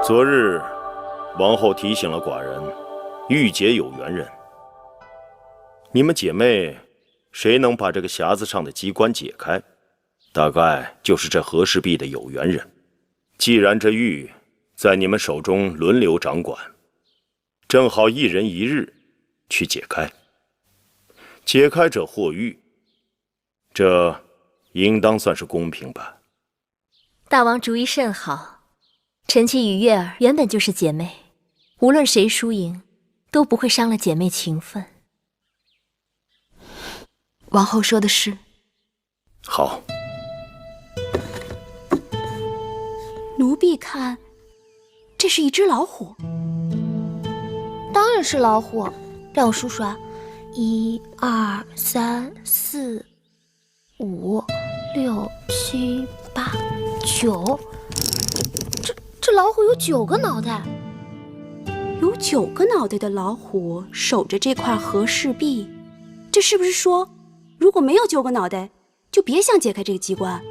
昨日，王后提醒了寡人，玉姐有缘人。你们姐妹，谁能把这个匣子上的机关解开，大概就是这和氏璧的有缘人。既然这玉在你们手中轮流掌管，正好一人一日去解开。解开者获玉，这应当算是公平吧？大王主意甚好。臣妾与月儿原本就是姐妹，无论谁输赢，都不会伤了姐妹情分。王后说的是。好。奴婢看，这是一只老虎。当然是老虎，让我数数啊，1、2、3、4、5、6、7、8、9。这老虎有9个脑袋。有9个脑袋的老虎守着这块和氏璧，这是不是说，如果没有9个脑袋，就别想解开这个机关？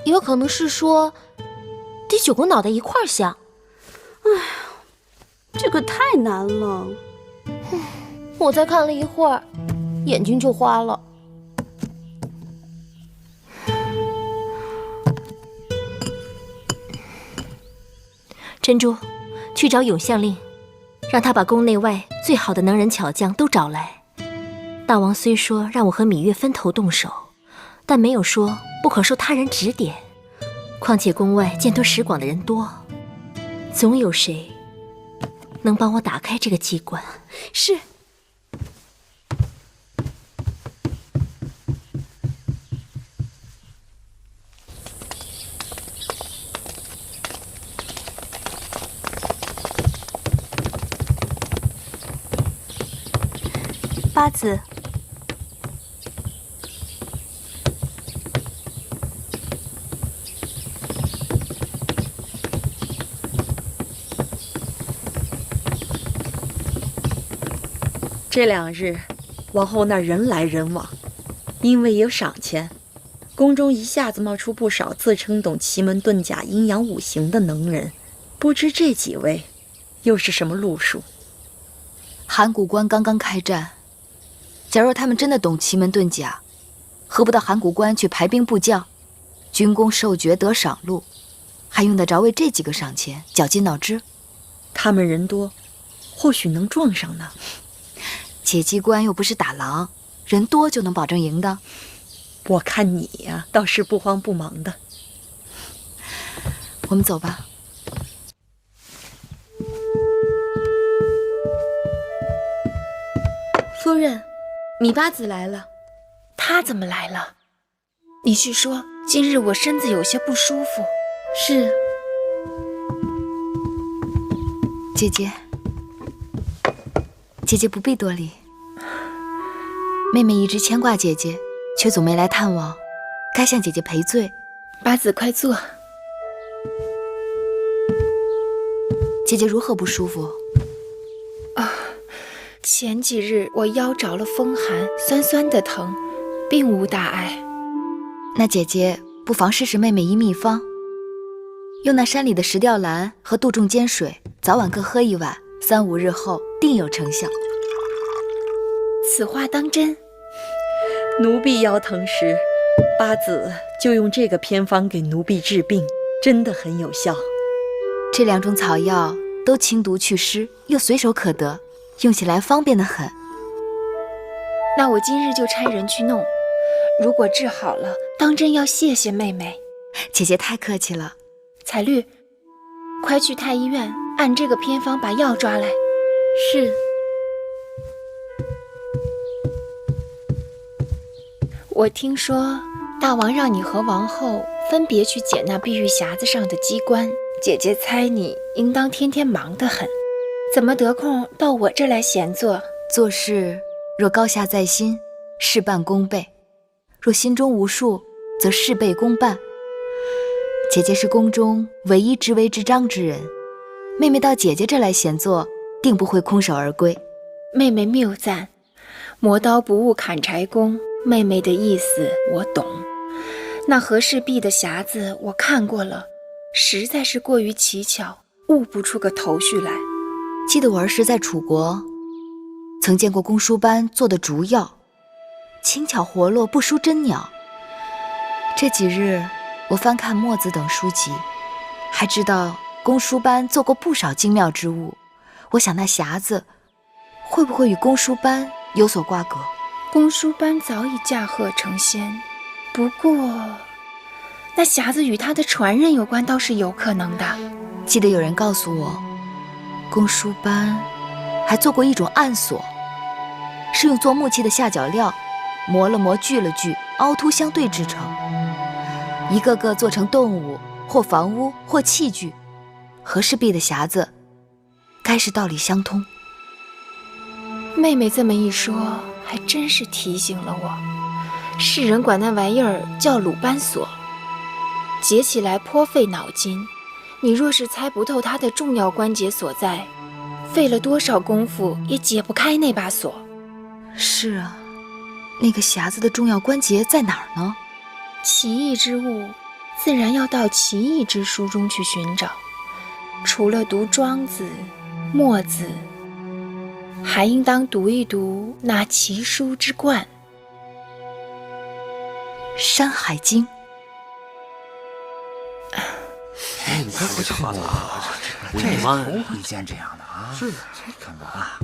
也有可能是说，得9个脑袋一块想。哎呀，这个太难了。我才看了一会儿，眼睛就花了。珍珠，去找永相令，让他把宫内外最好的能人巧匠都找来。大王虽说让我和芈月分头动手，但没有说不可受他人指点。况且宫外见多识广的人多，总有谁能帮我打开这个机关。是。八子，这2日，王后那儿人来人往，因为有赏钱，宫中一下子冒出不少自称懂奇门遁甲、阴阳五行的能人，不知这几位又是什么路数？函谷关刚刚开战。假若他们真的懂奇门遁甲，何不到函谷关去排兵布将，军功授爵得赏禄，还用得着为这几个赏钱绞尽脑汁？他们人多，或许能撞上呢。解机关又不是打狼，人多就能保证赢的。我看你呀，倒是不慌不忙的。我们走吧。夫人，芈八子来了。她怎么来了？你去说，今日我身子有些不舒服。是。姐姐，姐姐不必多礼。妹妹一直牵挂姐姐，却总没来探望，该向姐姐赔罪。八子快坐。姐姐如何不舒服？前几日我腰着了风寒，酸酸的疼，并无大碍。那姐姐不妨试试妹妹一秘方，用那山里的石吊兰和杜仲煎水，早晚各喝1碗，3、5日后定有成效。此话当真？奴婢腰疼时，八子就用这个偏方给奴婢治病，真的很有效。这2种草药都清毒祛湿，又随手可得，用起来方便得很。那我今日就差人去弄，如果治好了，当真要谢谢妹妹。姐姐太客气了。彩绿，快去太医院按这个偏方把药抓来。是。我听说大王让你和王后分别去解那碧玉匣子上的机关，姐姐猜你应当天天忙得很，怎么得空到我这来闲坐？做事若高下在心，事半功倍；若心中无数，则事倍功半。姐姐是宫中唯一知微知章之人，妹妹到姐姐这来闲坐，定不会空手而归。妹妹谬赞，磨刀不误砍柴工，妹妹的意思我懂。那和氏璧的匣子我看过了，实在是过于蹊跷，悟不出个头绪来。记得我儿时在楚国，曾见过公输班做的竹药，轻巧活络，不输真鸟。这几日我翻看墨子等书籍，还知道公输班做过不少精妙之物。我想那匣子会不会与公输班有所瓜葛？公输班早已驾鹤成仙，不过那匣子与他的传人有关，倒是有可能的。记得有人告诉我，公输班还做过一种暗锁，是用做木器的下脚料磨了磨，锯了锯，凹凸相对制成，一个个做成动物或房屋或器具。和氏璧的匣子该是道理相通。妹妹这么一说，还真是提醒了我。世人管那玩意儿叫鲁班锁，解起来颇费脑筋。你若是猜不透它的重要关节所在，费了多少功夫也解不开那把锁。是啊，那个匣子的重要关节在哪儿呢？奇异之物，自然要到奇异之书中去寻找。除了读庄子、墨子，还应当读一读那奇书之冠《山海经》。哎，你看这个了，这头一见这样的啊！是，看看啊，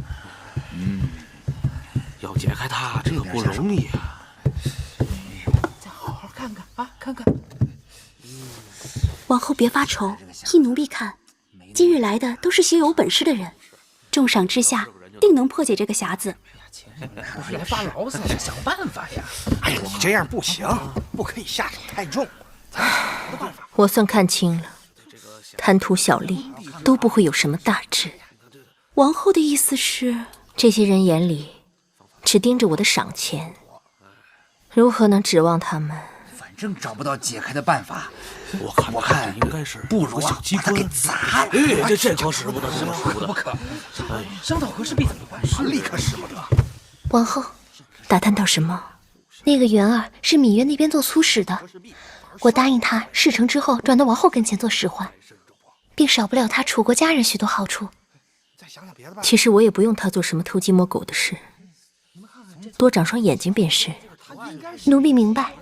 要解开它这不容易啊！再好好看看啊，看看。王后别发愁，依奴婢看，今日来的都是些有本事的人，重赏之下，定能破解这个匣子。不是来发牢骚，是想办法呀！哎呀，你这样不行，不可以下手太重。我算看清了，贪图小利都不会有什么大志。王后的意思是，这些人眼里只盯着我的赏钱，如何能指望他们？反正找不到解开的办法。我看应该是不如小机关把它给砸了。哎，这可使不得，这不可。伤到和氏璧怎么办？立刻使不得。王后，打探到什么？那个元儿是芈月那边做粗使的，我答应他事成之后转到王后跟前做使唤，并少不了他楚国家人许多好处。其实我也不用他做什么偷鸡摸狗的事，多长双眼睛便是。奴婢明白。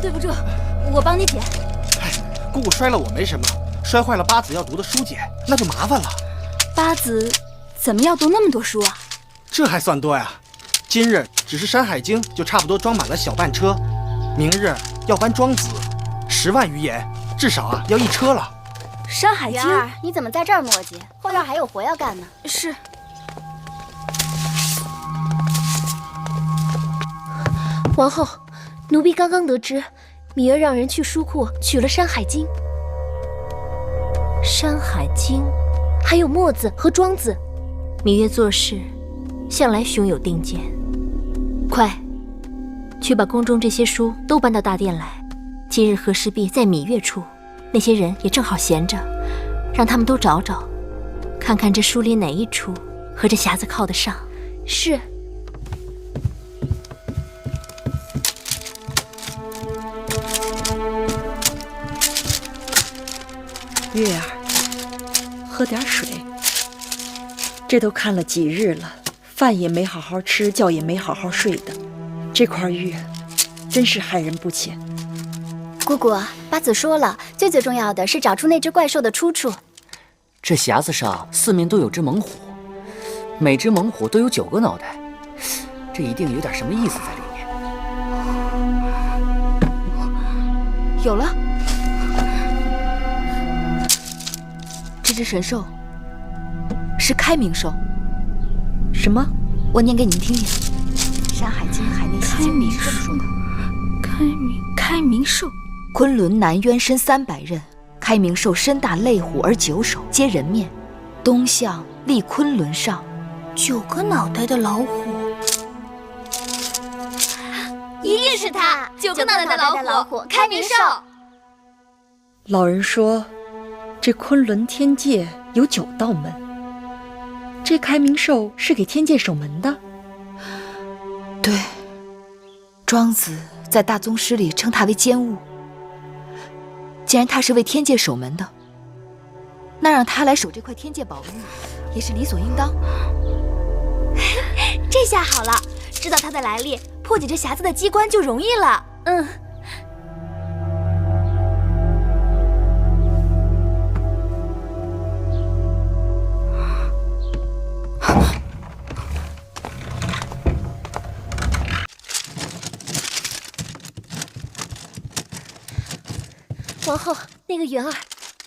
对不住，我帮你解。姑姑摔了我没什么，摔坏了八子要读的书简，那就麻烦了。八子怎么要读那么多书啊？这还算多呀！今日只是《山海经》就差不多装满了小半车，明日要搬《庄子》，10万余言，至少啊要1车了。《山海经》元儿，你怎么在这儿磨叽？后院还有活要干呢。是。王后，奴婢刚刚得知，芈月让人去书库取了《山海经》。《山海经》还有墨子和庄子。芈月做事向来胸有定见，快去把宫中这些书都搬到大殿来。今日和氏璧在芈月处，那些人也正好闲着，让他们都找找，看看这书里哪一处和这匣子靠得上。是。月儿，喝点水。这都看了几日了，饭也没好好吃，觉也没好好睡的。这块玉真是害人不浅。姑姑，八子说了，最重要的是找出那只怪兽的出处。这匣子上4面都有只猛虎，每只猛虎都有9个脑袋，这一定有点什么意思在里面。有了，这只神兽是开明兽。什么？我念给你们听听，《山海经·海内西经》里是这么说的：开明兽，昆仑南渊深300仞，开明兽身大类虎而9首，皆人面，东向立昆仑上。 9个脑袋的老虎。一定是他，9个脑袋的老虎，开明兽。老人说，这昆仑天界有9道门，这开明兽是给天界守门的。对，庄子在大宗师里称他为奸物。既然他是为天界守门的，那让他来守这块天界宝玉，也是理所应当。这下好了，知道他的来历，破解这匣子的机关就容易了。皇后，那个元儿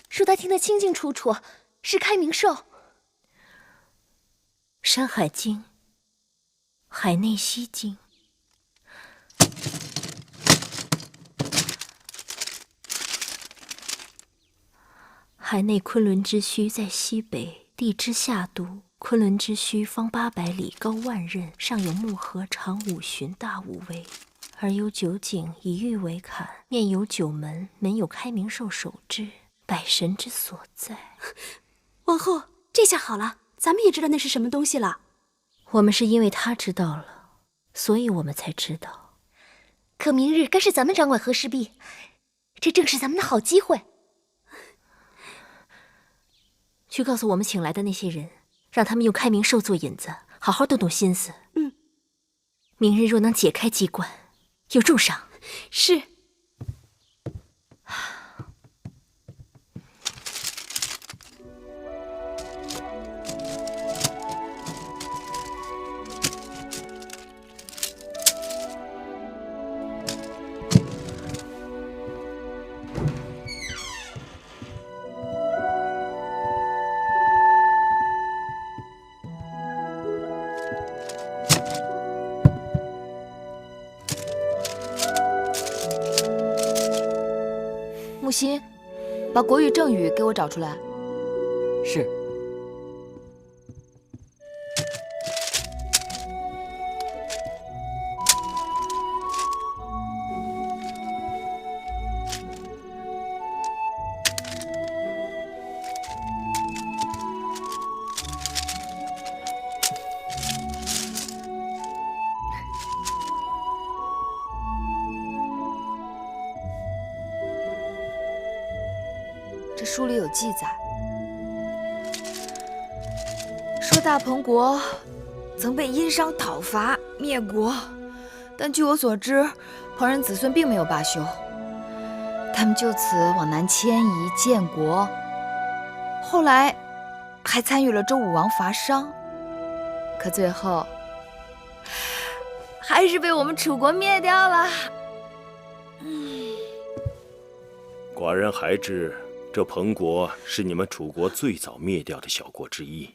说他听得清清楚楚，是开明兽。《山海经》《海内西经》。海内昆仑之墟在西北，地之下都。昆仑之墟方800里，高10000仞，上有木河，长5旬，大5围，而有9井，以玉为坎，面有9门，门有开明兽守之，百神之所在。王后，这下好了，咱们也知道那是什么东西了。我们是因为他知道了，所以我们才知道。可明日该是咱们掌管和氏璧，这正是咱们的好机会。去告诉我们请来的那些人，让他们用开明兽做引子，好好动动心思。明日若能解开机关，有重赏。是。木心，把国语正语给我找出来。是。这书里有记载，说大鹏国曾被殷商讨伐灭国，但据我所知，彭人子孙并没有罢休，他们就此往南迁移建国，后来还参与了周武王伐商，可最后还是被我们楚国灭掉了。寡人还知这彭国是你们楚国最早灭掉的小国之一。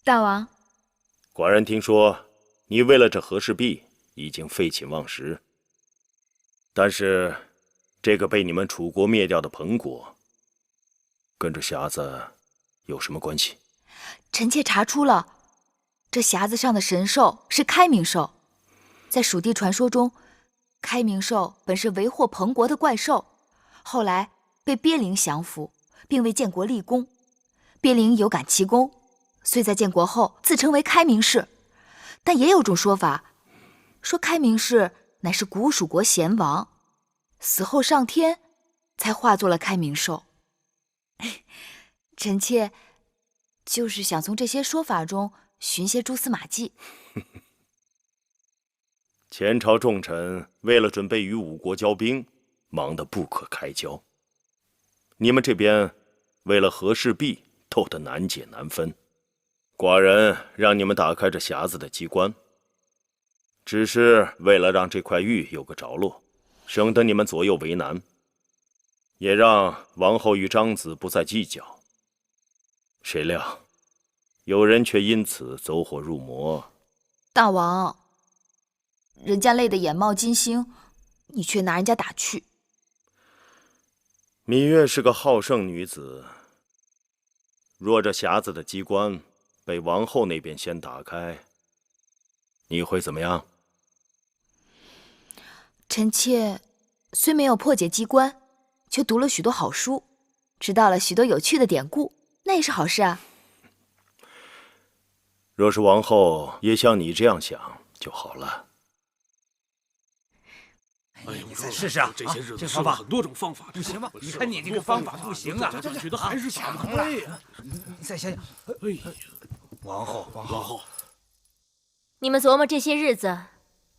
大王，寡人听说你为了这和氏璧已经废寝忘食，但是这个被你们楚国灭掉的彭国，跟这匣子有什么关系？臣妾查出了，这匣子上的神兽是开明兽。在蜀地传说中，开明兽本是为祸彭国的怪兽，后来被鳖灵降服，并为建国立功。鳖灵有感其功，遂在建国后自称为开明氏。但也有种说法，说开明氏乃是古蜀国贤王，死后上天，才化作了开明兽。臣妾就是想从这些说法中寻些蛛丝马迹。前朝重臣为了准备与吴国交兵，忙得不可开交。你们这边为了和氏璧，斗得难解难分。寡人让你们打开这匣子的机关，只是为了让这块玉有个着落，省得你们左右为难，也让王后与张子不再计较。谁料有人却因此走火入魔。大王，人家累得眼冒金星，你却拿人家打趣。芈月是个好胜女子，若这匣子的机关被王后那边先打开，你会怎么样？臣妾虽没有破解机关，却读了许多好书，知道了许多有趣的典故，那也是好事啊。若是王后也像你这样想就好了。哎，你再试试啊！这些日子这方法很多种方法，不行吗？你看你这个方法不行啊！这觉得还是想不开呀。你再想想。哎呀，王后，你们琢磨这些日子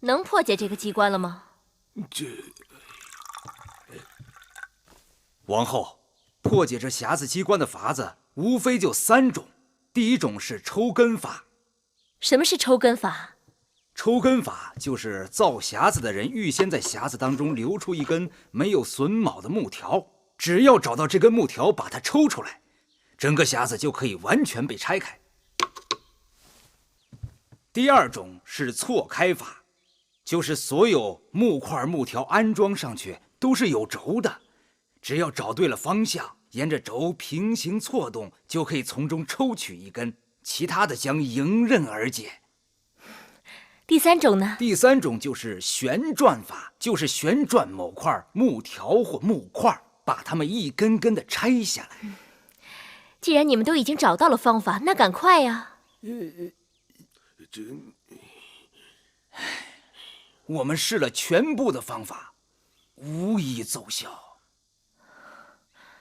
能破解这个机关了吗？王后，破解这匣子机关的法子无非就3种。第一种是抽根法。什么是抽根法？抽根法就是造匣子的人预先在匣子当中留出一根没有榫卯的木条，只要找到这根木条，把它抽出来，整个匣子就可以完全被拆开。第二种是错开法，就是所有木块木条安装上去都是有轴的，只要找对了方向，沿着轴平行错动，就可以从中抽取一根，其他的将迎刃而解。第3种呢？第3种就是旋转法，就是旋转某块木条或木块，把它们一根根的拆下来。既然你们都已经找到了方法，那赶快呀！我们试了全部的方法，无一奏效。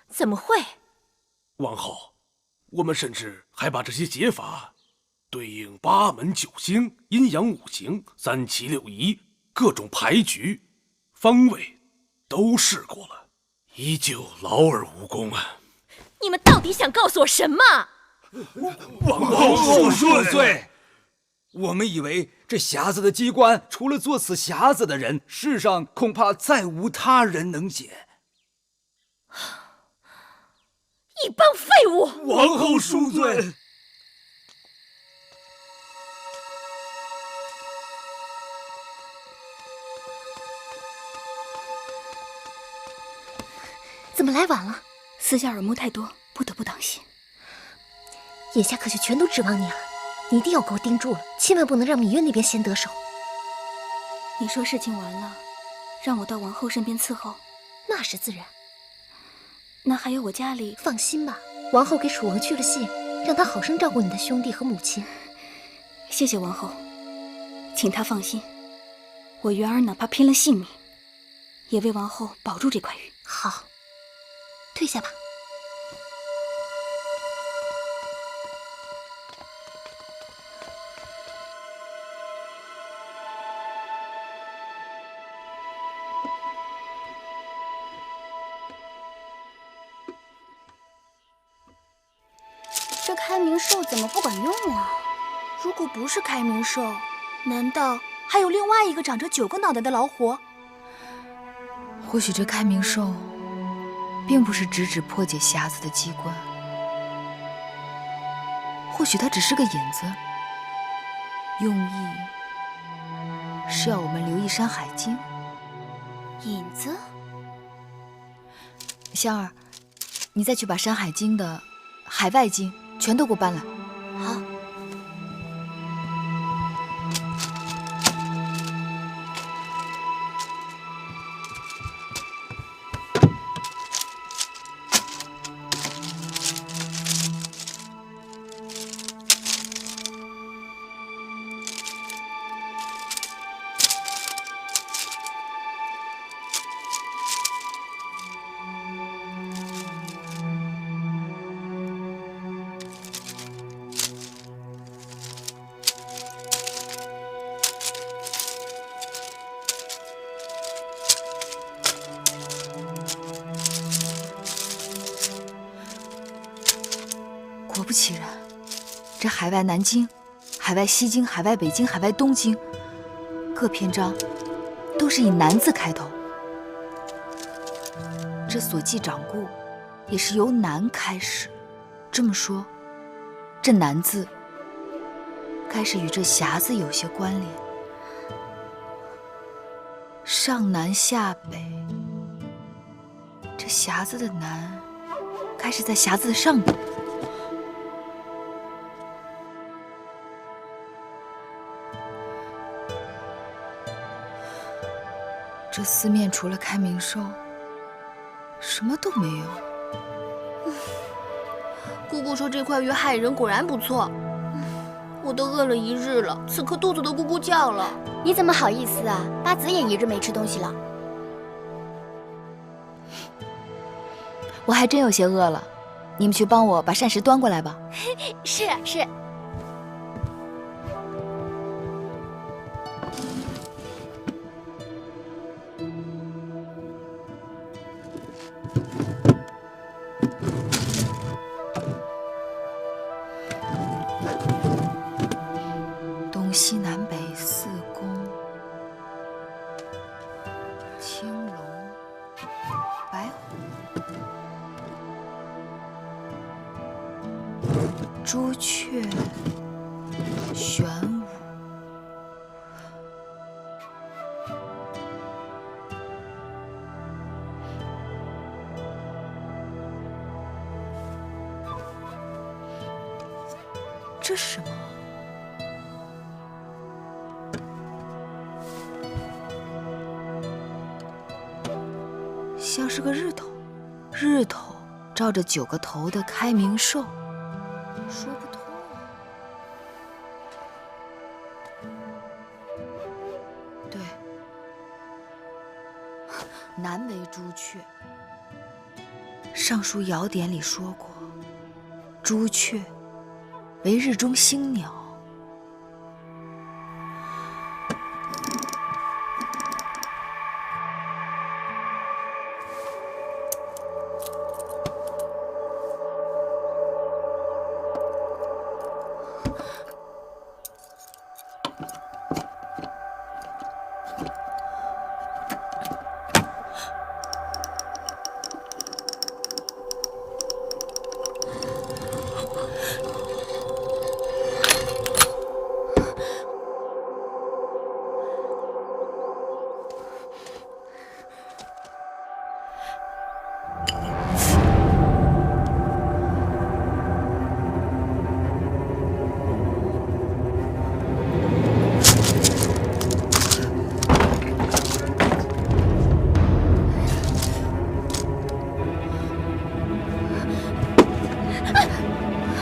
怎么会？王后，我们甚至还把这些解法对应8门9星、阴阳5行、3奇6仪、各种牌局、方位都试过了，依旧劳而无功啊！你们到底想告诉我什么？王后恕罪，我们以为这匣子的机关，除了做此匣子的人，世上恐怕再无他人能解。一帮废物！王后恕罪。怎么来晚了？私下耳目太多，不得不当心。眼下可就全都指望你了，你一定要给我盯住了，千万不能让芈月那边先得手。你说事情完了，让我到王后身边伺候，那是自然。那还有我家里，放心吧，王后给楚王去了信，让他好生照顾你的兄弟和母亲。谢谢王后，请她放心，我元儿哪怕拼了性命，也为王后保住这块玉。好，退下吧。这开明兽怎么不管用啊？如果不是开明兽，难道还有另外一个长着9个脑袋的老虎？或许这开明兽并不是直指破解匣子的机关，或许它只是个引子，用意是要我们留意《山海经》。引子？香儿，你再去把《山海经》的海外经全都给我搬来。好。果不其然，这海外南经、海外西经、海外北经、海外东经，各篇章都是以南字开头。这所记掌故也是由南开始。这么说，这南字该是与这匣子有些关联。上南下北，这匣子的南该是在匣子的上边。这四面除了开明兽，什么都没有。姑姑说这块鱼害人，果然不错。我都饿了一日了，此刻肚子都咕咕叫了。你怎么好意思啊？八子也一日没吃东西了。我还真有些饿了，你们去帮我把膳食端过来吧。是是。东西南北四宫，青龙、白虎、朱雀、玄武。这是什么？像是个日头，日头照着9个头的开明兽，说不通啊。对，南为朱雀。尚书尧典里说过，朱雀为日中星鸟。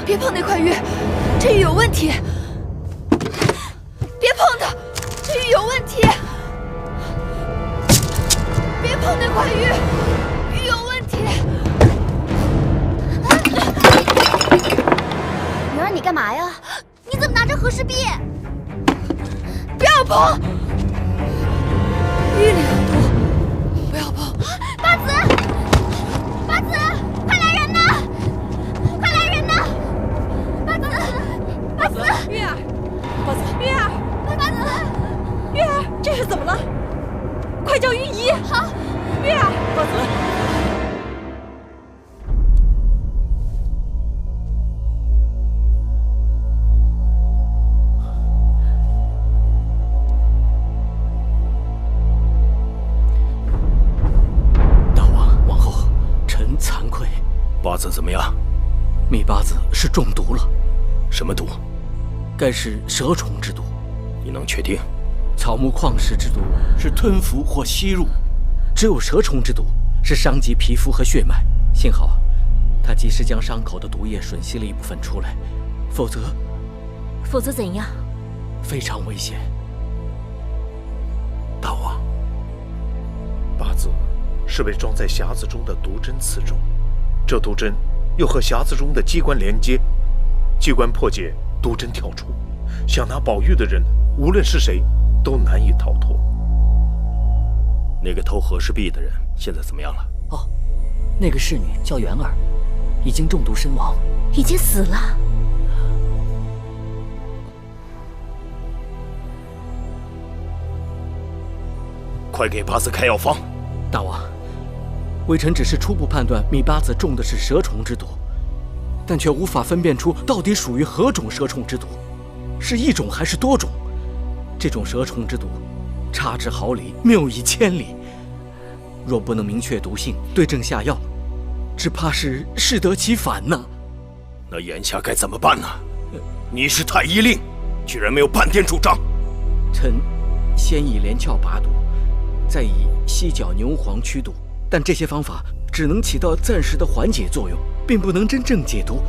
别碰那块玉，这玉有问题！别碰它，这玉有问题！别碰那块玉，玉有问题！女儿，你干嘛呀？你怎么拿着和氏璧？不要碰！玉里很多，不要碰！八子，八子，快来人呐！快来人呐！八子，八子，月儿，八子，月儿，八子，月儿，这是怎么了？快叫御医！好，月儿，八子。八子怎么样？密八子是中毒了。什么毒？该是蛇虫之毒。你能确定？草木矿石之毒是吞服或吸入，只有蛇虫之毒是伤及皮肤和血脉。幸好他及时将伤口的毒液吮吸了一部分出来，否则怎样？非常危险。大王，八子是被装在匣子中的毒针刺中。这毒针又和匣子中的机关连接，机关破解，毒针跳出，想拿宝玉的人，无论是谁，都难以逃脱。那个偷和氏璧的人现在怎么样了？哦，那个侍女叫元儿，已经中毒身亡，已经死了。快给八子开药方。大王。微臣只是初步判断密八子中的是蛇虫之毒，但却无法分辨出到底属于何种蛇虫之毒，是一种还是多种。这种蛇虫之毒，差之毫厘，谬以千里。若不能明确毒性，对症下药，只怕是适得其反呢。那眼下该怎么办呢？你是太医令，居然没有半点主张。臣先以连翘拔毒，再以犀角牛黄驱毒，但这些方法只能起到暂时的缓解作用，并不能真正解毒。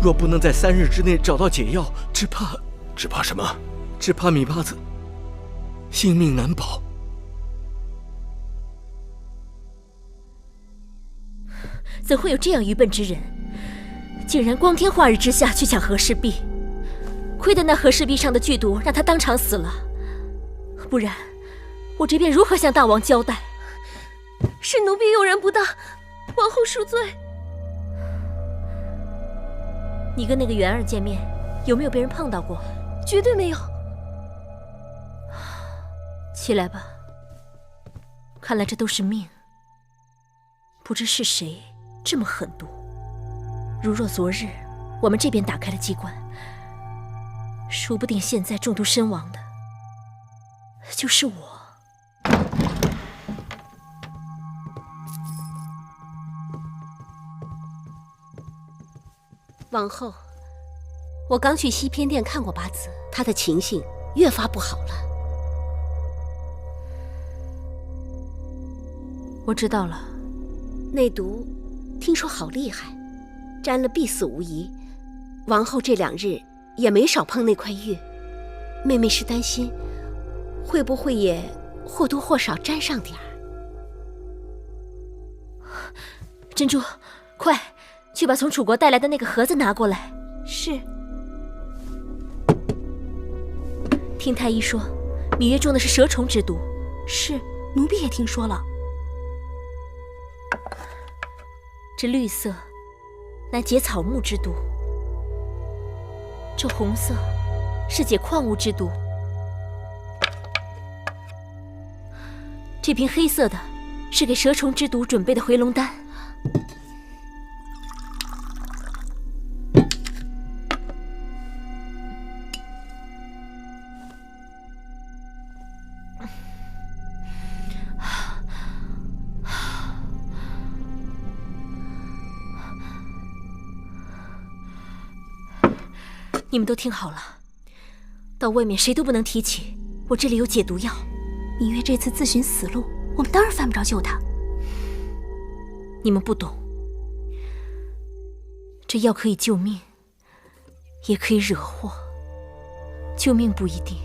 若不能在3日之内找到解药，只怕什么？只怕米八子性命难保。怎会有这样愚笨之人，竟然光天化日之下去抢和氏璧？亏得那和氏璧上的剧毒让他当场死了，不然我这边如何向大王交代？是奴婢用人不当，王后恕罪。你跟那个元儿见面，有没有被人碰到过？绝对没有。起来吧，看来这都是命。不知是谁这么狠毒。如若昨日我们这边打开了机关，说不定现在中毒身亡的就是我。王后，我刚去西偏殿看过八子，他的情形越发不好了。我知道了，内毒听说好厉害，沾了必死无疑。王后这2日也没少碰那块玉，妹妹是担心会不会也或多或少沾上点儿。珍珠，快去把从楚国带来的那个盒子拿过来。是。听太医说，芈月中的是蛇虫之毒。是，奴婢也听说了。这绿色乃解草木之毒，这红色是解矿物之毒，这瓶黑色的是给蛇虫之毒准备的回龙丹。你们都听好了，到外面谁都不能提起我这里有解毒药。芈月这次自寻死路，我们当然犯不着救她。你们不懂，这药可以救命，也可以惹祸。救命不一定，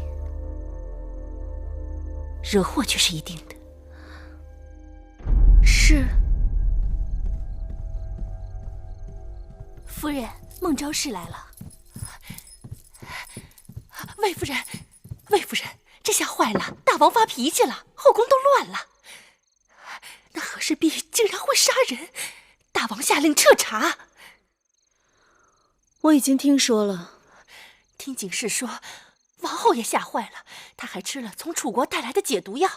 惹祸却是一定的。是。夫人，孟昭氏来了。魏夫人，魏夫人，这下坏了，大王发脾气了，后宫都乱了。那和氏璧竟然会杀人，大王下令彻查。我已经听说了，听警士说，王后也吓坏了，她还吃了从楚国带来的解毒药。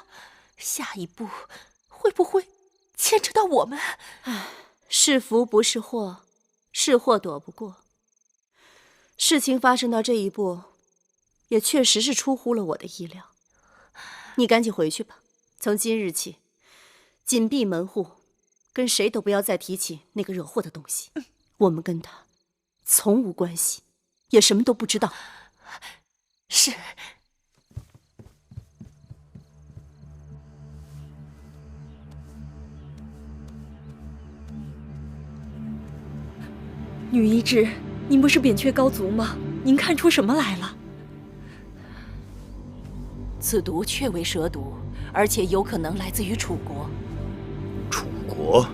下一步会不会牵扯到我们？唉，是福不是祸，是祸躲不过。事情发生到这一步，也确实是出乎了我的意料。你赶紧回去吧，从今日起，紧闭门户，跟谁都不要再提起那个惹祸的东西。我们跟他从无关系，也什么都不知道。是。女医治，您不是扁鹊高足吗？您看出什么来了？此毒确为蛇毒，而且有可能来自于楚国。楚国？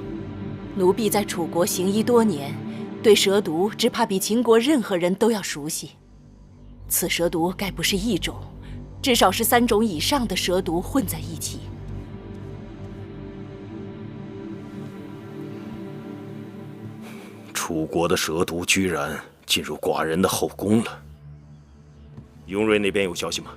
奴婢在楚国行医多年，对蛇毒只怕比秦国任何人都要熟悉。此蛇毒该不是一种，至少是3种以上的蛇毒混在一起。楚国的蛇毒居然进入寡人的后宫了。雍瑞那边有消息吗？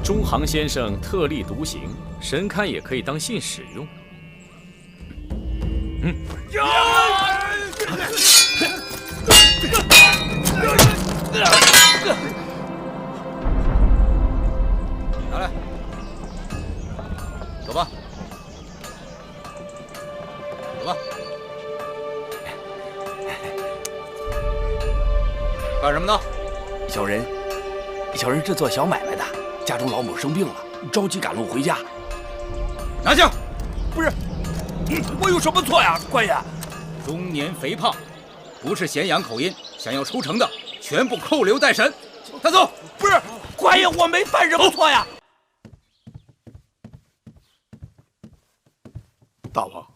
中行先生特立独行，神龛也可以当信使用。干什么呢？小人是做小买卖的，家中老母生病了，着急赶路回家。拿下！不是，我有什么错呀，官爷？中年肥胖，不是咸阳口音，想要出城的，全部扣留待审。带走！不是，官爷，我没犯什么错呀。大王，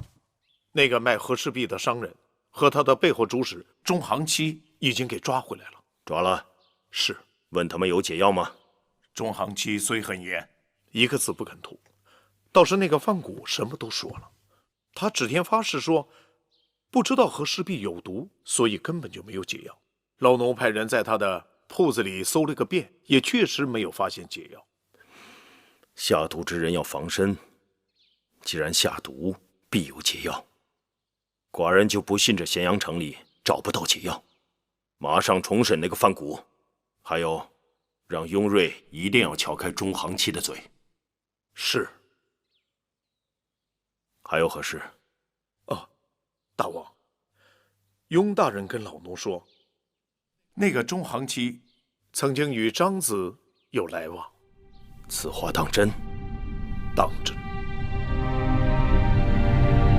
那个卖和氏璧的商人和他的背后主使中行期已经给抓回来了。抓了？是。问他们有解药吗？中行期虽很严，一个字不肯吐。倒是那个范谷什么都说了，他指天发誓说，不知道和氏璧有毒，所以根本就没有解药。老农派人在他的铺子里搜了个遍，也确实没有发现解药。下毒之人要防身，既然下毒，必有解药。寡人就不信这咸阳城里找不到解药。马上重审那个范谷，还有，让雍瑞一定要撬开中行期的嘴。是。还有何事？大王，雍大人跟老奴说，那个中行期曾经与张子有来往。此话当真？当真。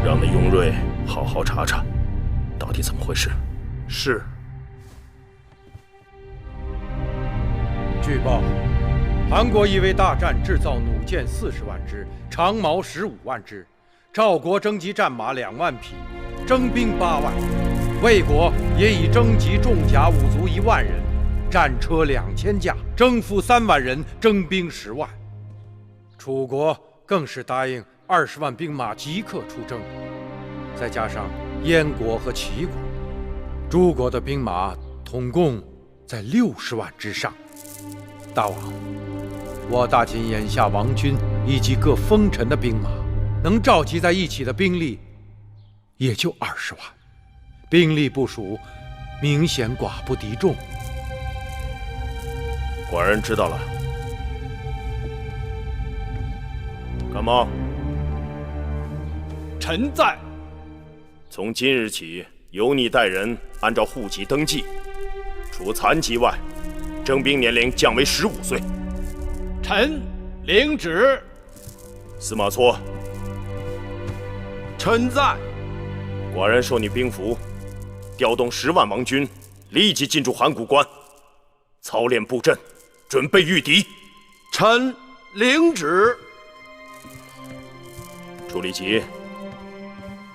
让那雍瑞好好查查，到底怎么回事。是。据报，韩国已为大战制造弩箭40万支，长矛15万支。赵国征集战马2万匹，征兵8万；魏国也已征集重甲武卒1万人，战车2000架，征夫3万人，征兵10万。楚国更是答应20万兵马即刻出征，再加上燕国和齐国，诸国的兵马统共在60万之上。大王，我大秦眼下王军以及各封臣的兵马，能召集在一起的兵力也就20万，兵力部署明显寡不敌众。寡人知道了。甘茂，臣在。从今日起，由你带人按照户籍登记，除残疾外，征兵年龄降为15岁。臣领旨。司马错，臣在。寡人授你兵符，调动10万王军，立即进驻函谷关，操练布阵，准备御敌。臣领旨。楚立奇，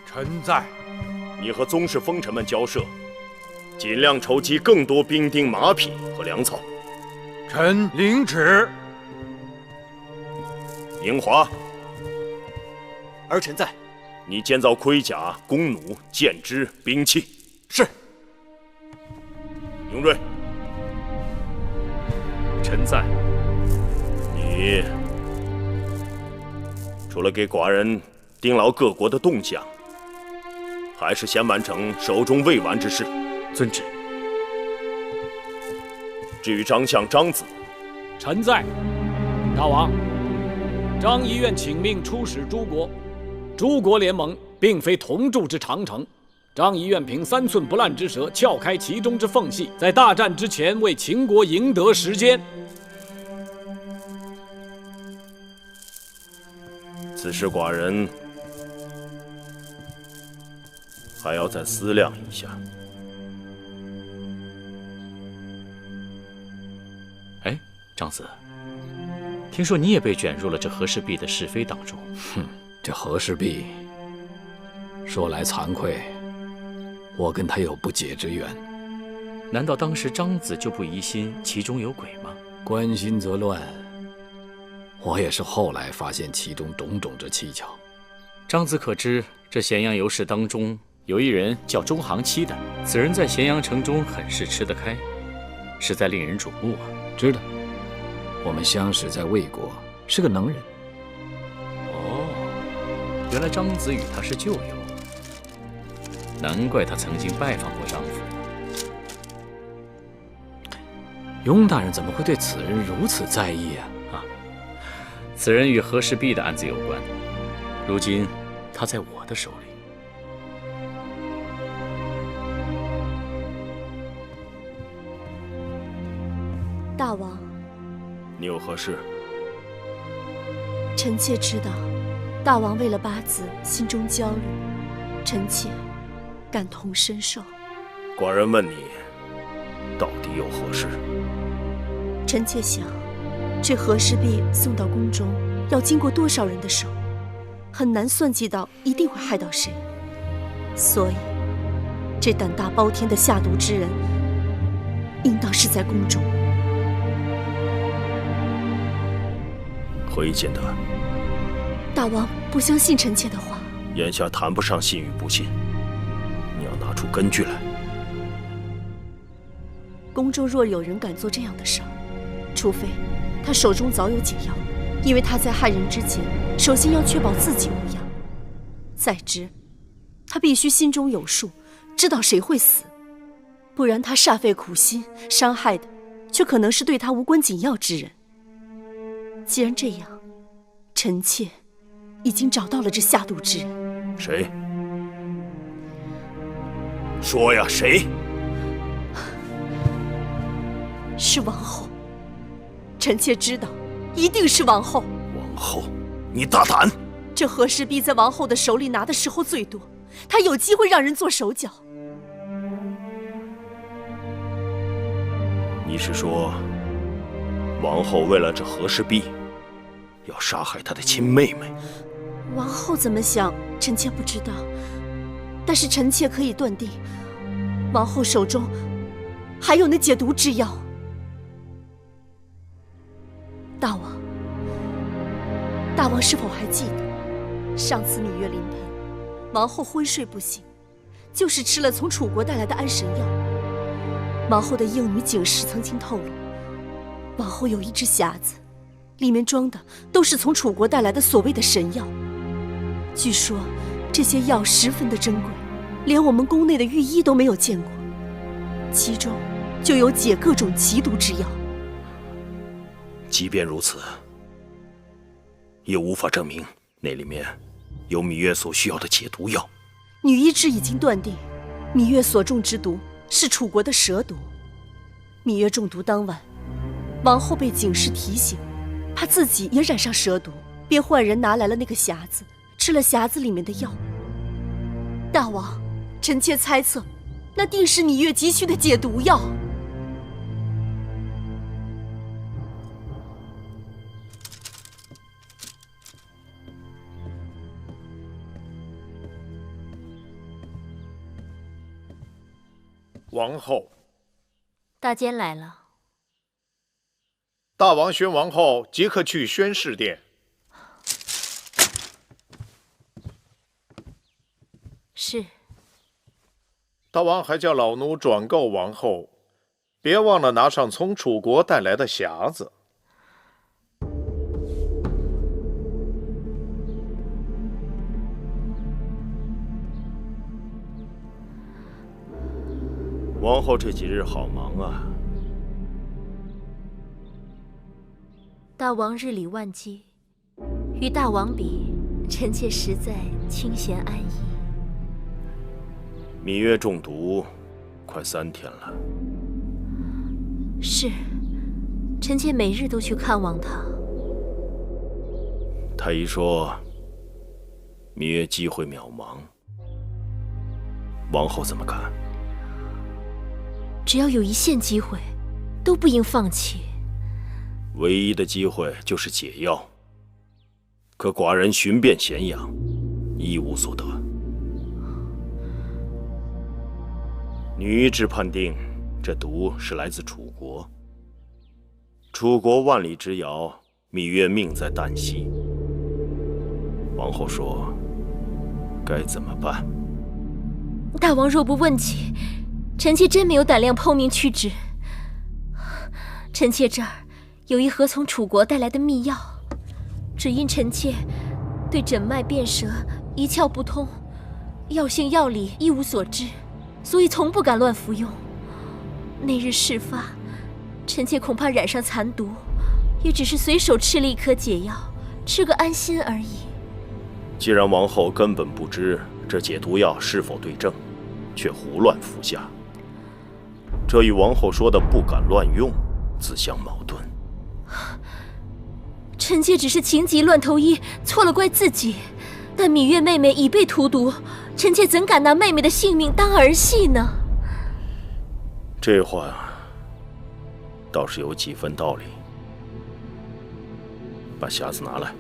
臣在。你和宗室封臣们交涉，尽量筹集更多兵丁、马匹和粮草。臣领旨。宁华，儿臣在。你建造盔甲、弓弩、箭支、兵器。是。雍瑞，臣在。你除了给寡人盯牢各国的动向，还是先完成手中未完之事。遵旨。至于张相、张子，臣在。大王，张仪愿请命出使诸国。诸国联盟并非同筑之长城，张仪愿凭3寸不烂之舌撬开其中之缝隙，在大战之前为秦国赢得时间。此事寡人还要再思量一下。哎，张子，听说你也被卷入了这和氏璧的是非当中。哼，这和氏璧，说来惭愧，我跟他有不解之缘。难道当时张子就不疑心其中有鬼吗？关心则乱，我也是后来发现其中种种之蹊跷。张子可知这咸阳游士当中有一人叫中行期的，此人在咸阳城中很是吃得开，实在令人瞩目啊。知道，我们相识在魏国，是个能人。哦，原来张子与他是旧友，难怪他曾经拜访过张府。雍大人怎么会对此人如此在意啊？此人与和氏璧的案子有关，如今他在我的手里。大王，你有何事？臣妾知道，大王为了八子心中焦虑，臣妾感同身受。寡人问你，到底有何事？臣妾想，这和氏璧送到宫中，要经过多少人的手，很难算计到一定会害到谁。所以，这胆大包天的下毒之人，应当是在宫中。何以见得？大王不相信臣妾的话。眼下谈不上信与不信，你要拿出根据来。宫中若有人敢做这样的事儿，除非他手中早有解药，因为他在害人之前，首先要确保自己无恙。再之，他必须心中有数，知道谁会死，不然他煞费苦心，伤害的却可能是对他无关紧要之人。既然这样，臣妾已经找到了这下毒之人。谁？说呀，谁？是王后。臣妾知道，一定是王后。王后，你大胆！这和氏璧在王后的手里拿的时候最多，她有机会让人做手脚。你是说，王后为了这和氏璧，要杀害她的亲妹妹？王后怎么想，臣妾不知道。但是臣妾可以断定，王后手中还有那解毒之药。大王是否还记得，上次芈月临盆，王后昏睡不醒，就是吃了从楚国带来的安神药。王后的应女景氏曾经透露，王后有一只匣子，里面装的都是从楚国带来的所谓的神药。据说这些药十分的珍贵，连我们宫内的御医都没有见过，其中就有解各种奇毒之药。即便如此，也无法证明那里面有芈月所需要的解毒药。女医之已经断定，芈月所中之毒是楚国的蛇毒。芈月中毒当晚，王后被景氏提醒，怕自己也染上蛇毒，便换人拿来了那个匣子，吃了匣子里面的药。大王，臣妾猜测，那定是芈月急需的解毒药。王后，大监来了。大王宣王后即刻去宣誓殿。是。大王还叫老奴转告王后，别忘了拿上从楚国带来的匣子。王后这几日好忙啊。大王日理万机，与大王比，臣妾实在清闲安逸。芈月中毒，快3天了。是，臣妾每日都去看望她。太医说，芈月机会渺茫，王后怎么看？只要有一线机会，都不应放弃。唯一的机会就是解药，可寡人寻遍咸阳，一无所得。女医之判定，这毒是来自楚国。楚国万里之遥，芈月命在旦夕。王后说，该怎么办？大王若不问起，臣妾真没有胆量剖明曲直。臣妾这儿有一盒从楚国带来的秘药，只因臣妾对诊脉辨舌一窍不通，药性药理一无所知，所以从不敢乱服用。那日事发，臣妾恐怕染上残毒，也只是随手吃了一颗解药，吃个安心而已。既然王后根本不知这解毒药是否对症，却胡乱服下，这与王后说的不敢乱用自相矛盾。臣妾只是情急乱投医，错了怪自己。但芈月妹妹已被荼毒，臣妾怎敢拿妹妹的性命当儿戏呢？这话倒是有几分道理。把匣子拿来，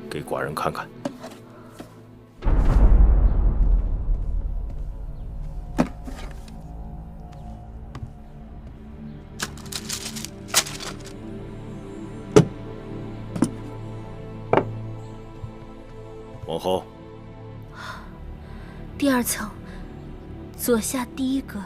给寡人看看。王后，第二层，左下第一格。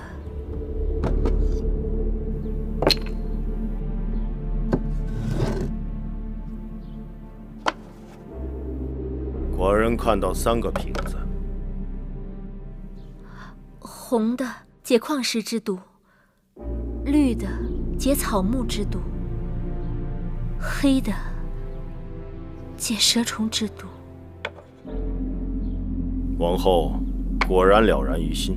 寡人看到3个瓶子，红的解矿石之毒，绿的解草木之毒，黑的解蛇虫之毒。王后果然了然于心，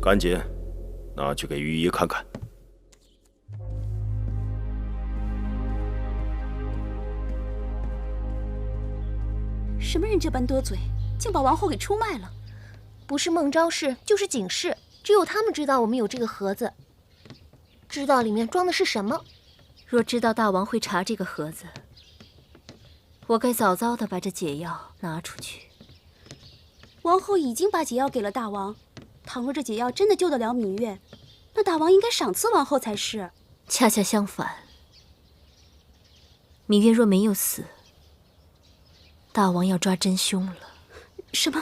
赶紧拿去给御医看看。什么人这般多嘴，竟把王后给出卖了？不是孟昭氏，就是景氏，只有他们知道我们有这个盒子，知道里面装的是什么。若知道大王会查这个盒子，我该早早的把这解药拿出去。王后已经把解药给了大王，倘若这解药真的救得了芈月，那大王应该赏赐王后才是。恰恰相反，芈月若没有死，大王要抓真凶了。什么？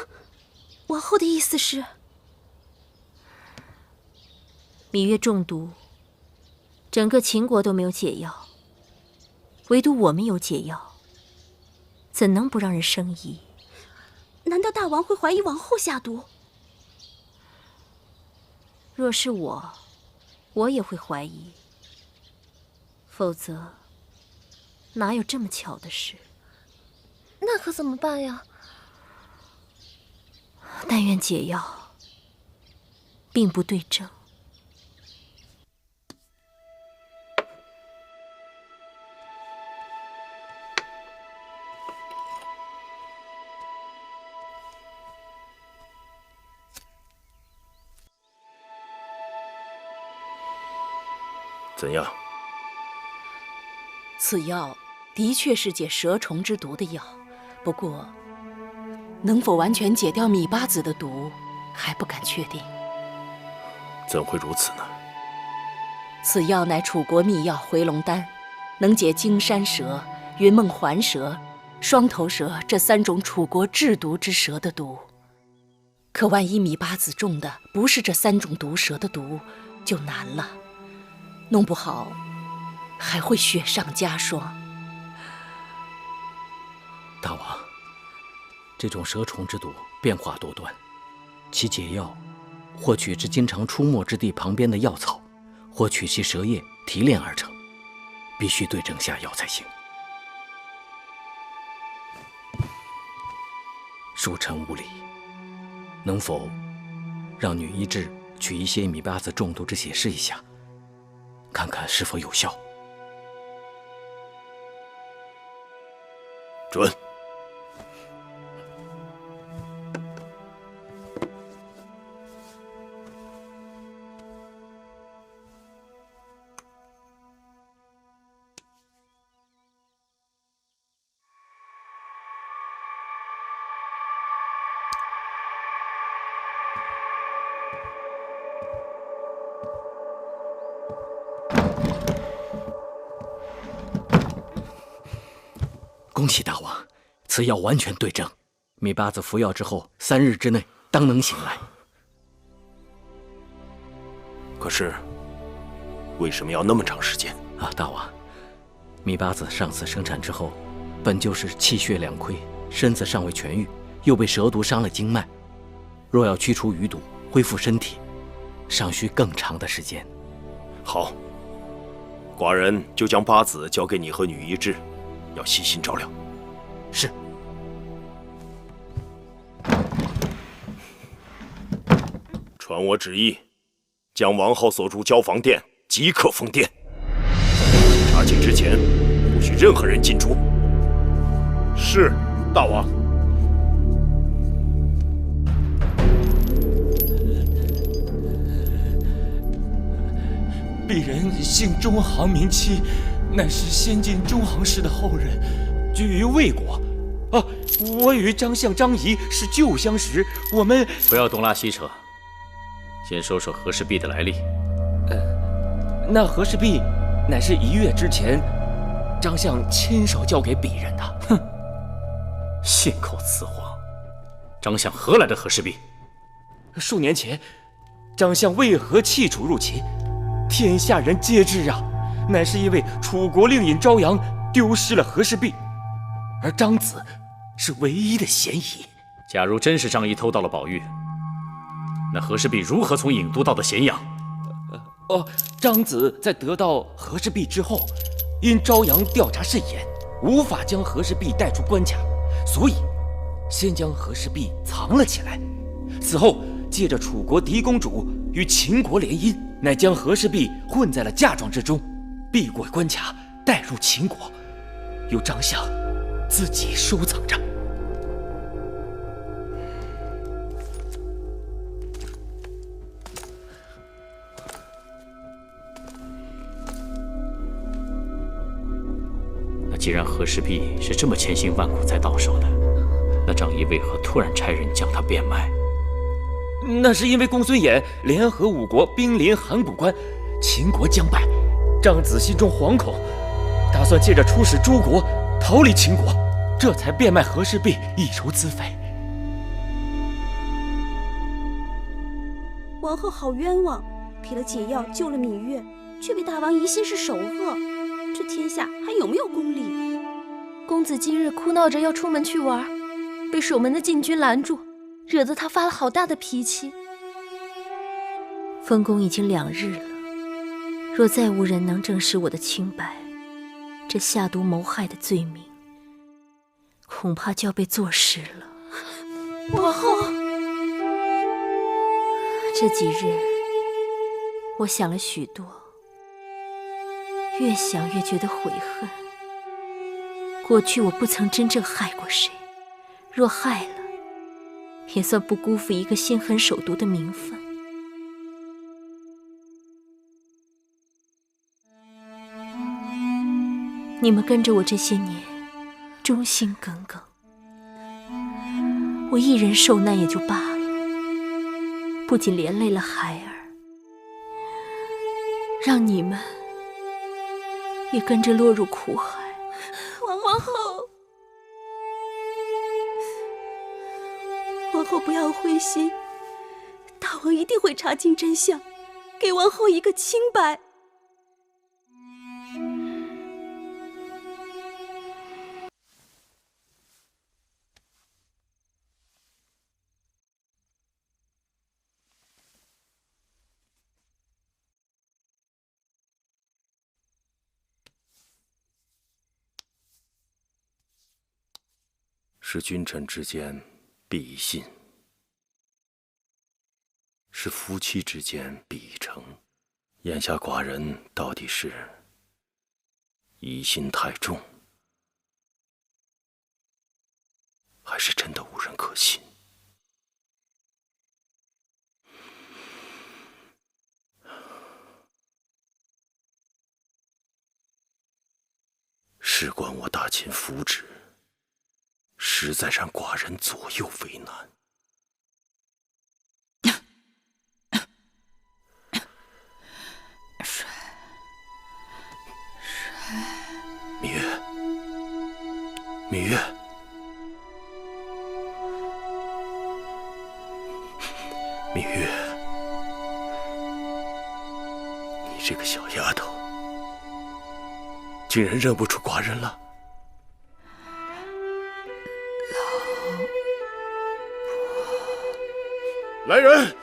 王后的意思是？芈月中毒，整个秦国都没有解药，唯独我们有解药，怎能不让人生疑？难道大王会怀疑王后下毒？若是我也会怀疑。否则，哪有这么巧的事？那可怎么办呀？但愿解药并不对症。怎样？此药的确是解蛇虫之毒的药，不过能否完全解掉芈八子的毒，还不敢确定。怎会如此呢？此药乃楚国秘药回龙丹，能解荆山蛇、云梦环蛇、双头蛇这3种楚国制毒之蛇的毒。可万一芈八子中的不是这3种毒蛇的毒，就难了，弄不好还会雪上加霜。大王，这种蛇虫之毒变化多端，其解药或取之经常出没之地旁边的药草，或取其蛇叶提炼而成，必须对症下药才行。恕臣无礼，能否让女医治取一些芈八子中毒之血试一下，看看是否有效？准。恭喜大王，此药完全对症，芈八子服药之后3日之内当能醒来。可是，为什么要那么长时间啊？大王，芈八子上次生产之后，本就是气血两亏，身子尚未痊愈，又被蛇毒伤了经脉，若要驱除余毒，恢复身体，尚需更长的时间。好，寡人就将八子交给你和女医治，要细心照料。是。传我旨意，将王后所住交房殿即刻封殿。查禁之前，不许任何人进出。是，大王。鄙人姓中行名期，乃是先晋中行氏的后人，居于魏国。我与张相、张仪是旧相识，我们不要东拉西扯，先说说和氏璧的来历。那和氏璧乃是1月之前张相亲手交给鄙人的。哼，信口雌黄！张相何来的和氏璧？数年前，张相为何弃楚入秦？天下人皆知啊，乃是因为楚国令尹昭阳丢失了和氏璧，而张子是唯一的嫌疑。假如真是张仪偷到了宝玉，那和氏璧如何从郢都到的咸阳？张子在得到和氏璧之后，因昭阳调查甚严，无法将和氏璧带出关卡，所以先将和氏璧藏了起来。此后借着楚国嫡公主与秦国联姻，乃将和氏璧混在了嫁妆之中，避过关卡，带入秦国，由张相自己收藏着。那既然和氏璧是这么千辛万苦才到手的，那张仪为何突然差人将它变卖？那是因为公孙衍联合5国兵临函谷关，秦国将败，张子心中惶恐，打算借着出使诸国逃离秦国，这才变卖和氏璧以筹资费。王后好冤枉，给了解药救了芈月，却被大王疑心是首恶，这天下还有没有公理？公子今日哭闹着要出门去玩，被守门的禁军拦住，惹得他发了好大的脾气。封宫已经2日了，若再无人能证实我的清白，这下毒谋害的罪名恐怕就要被坐实了。王后，这几日我想了许多，越想越觉得悔恨。过去我不曾真正害过谁，若害了，也算不辜负一个心狠手毒的名分。你们跟着我这些年，忠心耿耿，我一人受难也就罢了，不仅连累了孩儿，让你们也跟着落入苦海。王后，王后不要灰心，大王一定会查清真相，给王后一个清白。是君臣之间必以信，是夫妻之间必以诚。眼下寡人到底是疑心太重，还是真的无人可信？事关我大秦福祉，实在让寡人左右为难。芈月，芈月，芈月，你这个小丫头，竟然认不出寡人了。来人！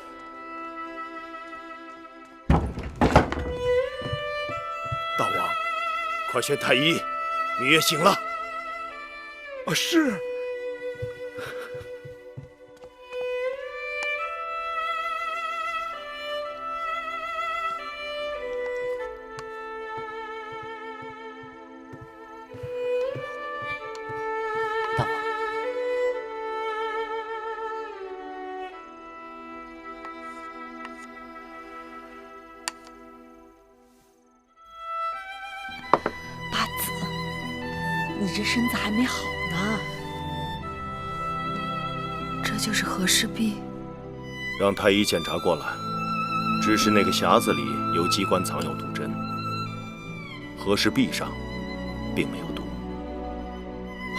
大王，快宣太医，芈月醒了。是。这身子还没好呢。这就是和氏璧。让太医检查过来，只是那个匣子里有机关藏有毒针，和氏璧上并没有毒。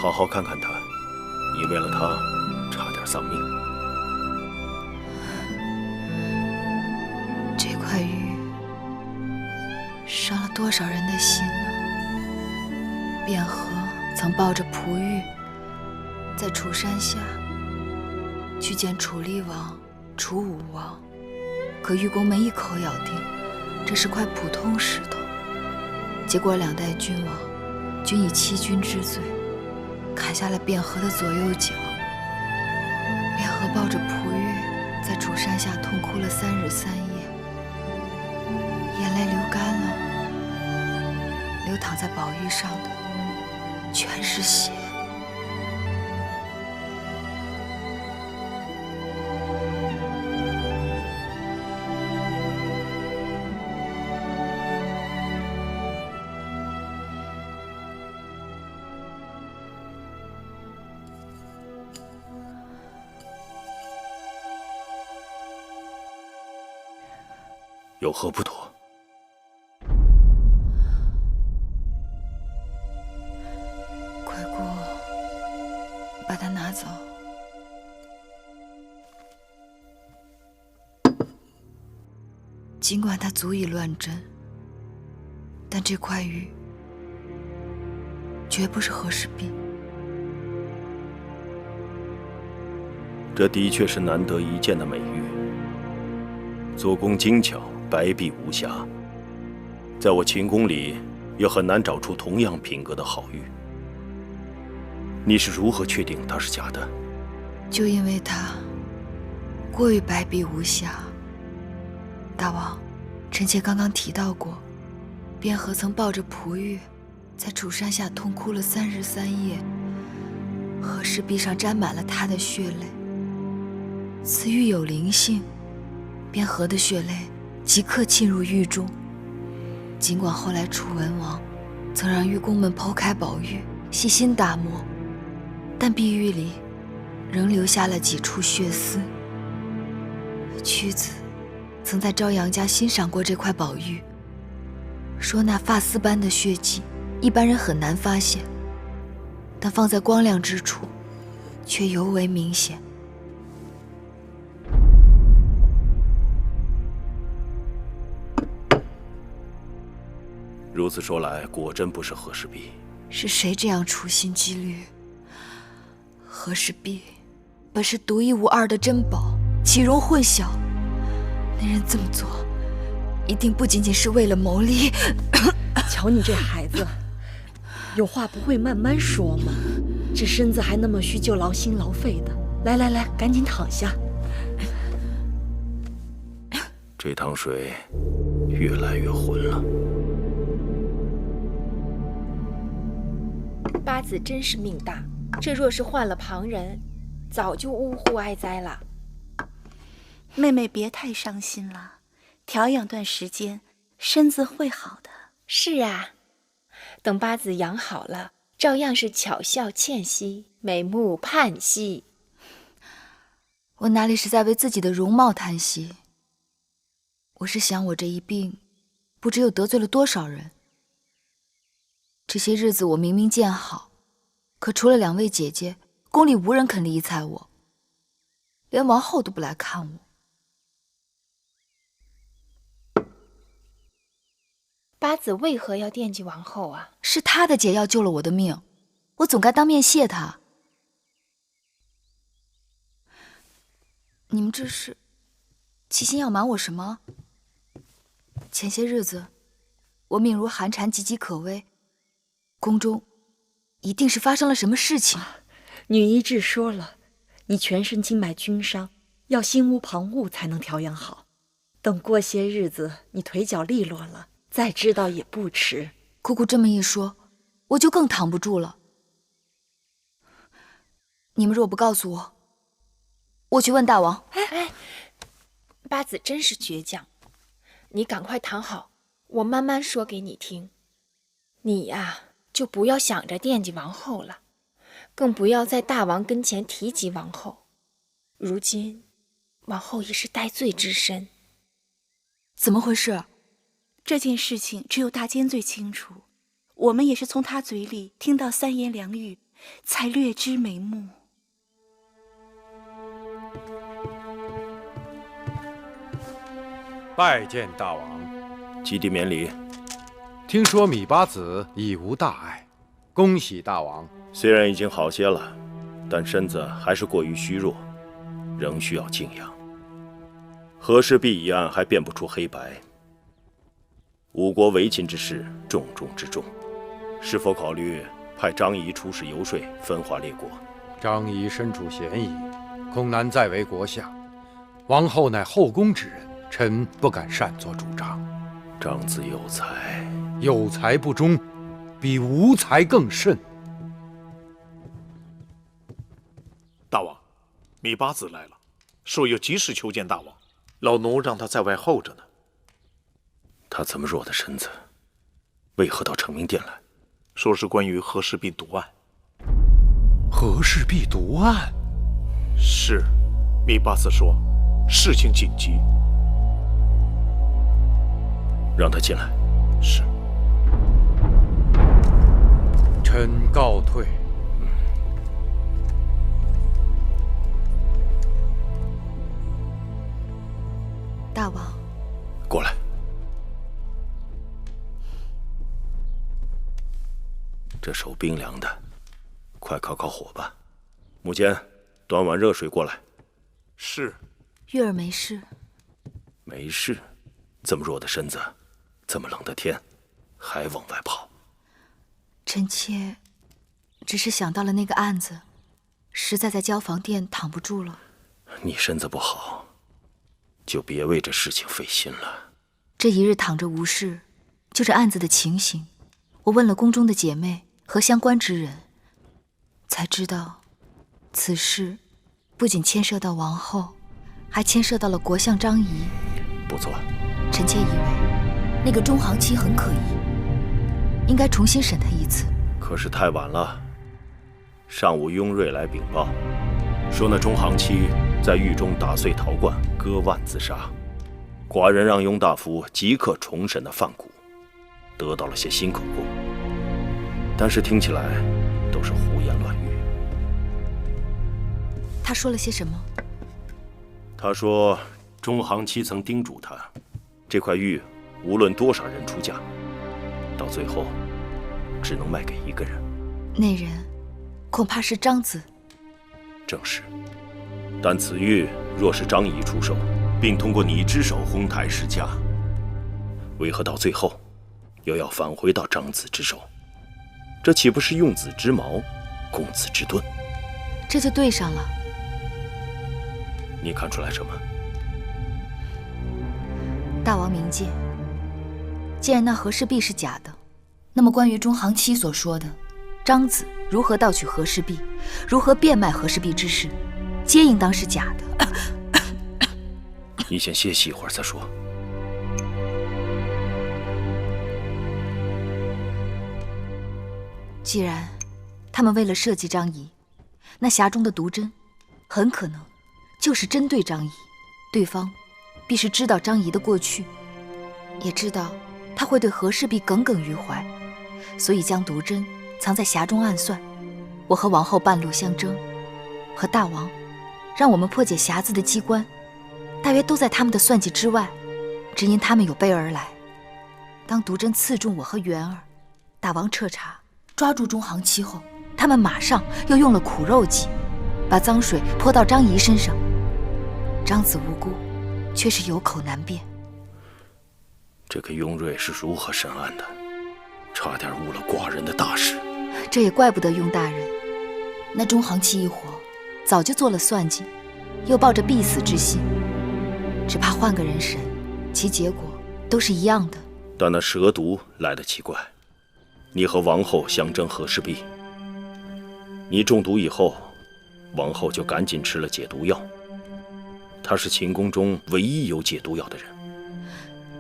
好好看看他，你为了他差点丧命。这块玉伤了多少人的心呢？卞和曾抱着璞玉，在楚山下去见楚厉王、楚武王，可玉宫没一口咬定这是块普通石头。结果2代君王均以欺君之罪砍下了卞和的左右脚。卞和抱着璞玉在楚山下痛哭了3日3夜，眼泪流干了，流淌在宝玉上的全是血。有何不妥？快过，把它拿走。尽管它足以乱真，但这块玉绝不是和氏璧。这的确是难得一见的美玉，做工精巧，白璧无瑕。在我秦宫里也很难找出同样品格的好玉。你是如何确定它是假的？就因为它过于白璧无瑕。大王，臣妾刚刚提到过，卞和曾抱着璞玉在楚山下痛哭了3日3夜，和氏璧上沾满了他的血泪。此玉有灵性，卞和的血泪即刻沁入玉中。尽管后来楚文王曾让玉工们剖开宝玉，细心打磨，但碧玉里仍留下了几处血丝。屈子曾在朝阳家欣赏过这块宝玉，说那发丝般的血迹一般人很难发现，但放在光亮之处却尤为明显。如此说来，果真不是和氏璧。是谁这样处心积虑？和氏璧本是独一无二的珍宝，岂容混淆？那人这么做，一定不仅仅是为了谋利。瞧你这孩子，有话不会慢慢说吗？这身子还那么虚，就劳心劳肺的。来来来，赶紧躺下。这汤水越来越浑了。八子真是命大，这若是换了旁人，早就呜呼哀哉了。妹妹别太伤心了，调养段时间，身子会好的。是啊，等八子养好了，照样是巧笑倩兮，美目盼兮。我哪里是在为自己的容貌叹息？我是想我这一病，不知又得罪了多少人。这些日子我明明见好，可除了2位姐姐，宫里无人肯理睬我，连王后都不来看我。八子为何要惦记王后啊？是她的解药救了我的命，我总该当面谢她。你们这是齐心要瞒我什么？前些日子我命如寒蝉，岌岌可危，宫中一定是发生了什么事情。女医治说了，你全身经脉均伤，要心无旁骛才能调养好。等过些日子你腿脚利落了，再知道也不迟。姑姑这么一说，我就更躺不住了。你们若不告诉我，我去问大王。哎，八子真是倔强，你赶快躺好，我慢慢说给你听。你呀，就不要想着惦记王后了，更不要在大王跟前提及王后。如今，王后已是戴罪之身。怎么回事？这件事情只有大监最清楚，我们也是从他嘴里听到三言两语，才略知眉目。拜见大王。基地免礼。听说芈八子已无大碍，恭喜大王。虽然已经好些了，但身子还是过于虚弱，仍需要静养。和氏璧一案还辨不出黑白，吴国围秦之事重中之重，是否考虑派张仪出使游说，分化列国？张仪身处嫌疑，恐难再为国相。王后乃后宫之人，臣不敢擅作主张。张子有才，有才不忠，比无才更甚。大王，芈八子来了，说要急事求见大王。老奴让他在外候着呢。他这么弱的身子，为何到成明殿来？说是关于和氏璧毒案。和氏璧毒案？是，芈八子说事情紧急。让他进来。是。臣告退。大王，过来。这手冰凉的，快烤烤火吧。木间，端碗热水过来。是。月儿没事。没事？这么弱的身子，这么冷的天，还往外跑？臣妾只是想到了那个案子，实在在交房殿躺不住了。你身子不好，就别为这事情费心了。这一日躺着无事，就这案子的情形，我问了宫中的姐妹和相关之人，才知道此事不仅牵涉到王后，还牵涉到了国相张仪。不错。臣妾以为那个中行期很可疑，应该重新审他一次。可是太晚了。上午雍瑞来禀报，说那中行期在狱中打碎陶罐，割腕自杀。寡人让雍大夫即刻重审那范谷，得到了些新口供，但是听起来都是胡言乱语。他说了些什么？他说中行期曾叮嘱他，这块玉无论多少人出价，到最后只能卖给一个人。那人恐怕是张子。正是。但此玉若是张仪出售，并通过你之手哄抬市价，为何到最后又要返回到张子之手？这岂不是用子之矛，攻子之盾？这就对上了。你看出来什么？大王明鉴，既然那和氏璧是假的，那么关于中行期所说的张子如何盗取和氏璧，如何变卖和氏璧之事，皆应当是假的。你先歇息一会儿再说。既然他们为了设计张仪，那匣中的毒针很可能就是针对张仪，对方必是知道张仪的过去，也知道他会对和氏璧耿耿于怀，所以将毒针藏在匣中暗算。我和王后半路相争，和大王让我们破解匣子的机关，大约都在他们的算计之外。只因他们有备而来，当毒针刺中我和元儿，大王彻查抓住中行期后，他们马上又用了苦肉计，把脏水泼到张仪身上。张子无辜，却是有口难辩。这个雍瑞是如何审案的？差点误了寡人的大事。这也怪不得雍大人，那中行期一伙早就做了算计，又抱着必死之心，只怕换个人审，其结果都是一样的。但那蛇毒来得奇怪，你和王后相争和氏璧，你中毒以后，王后就赶紧吃了解毒药。她是秦宫中唯一有解毒药的人。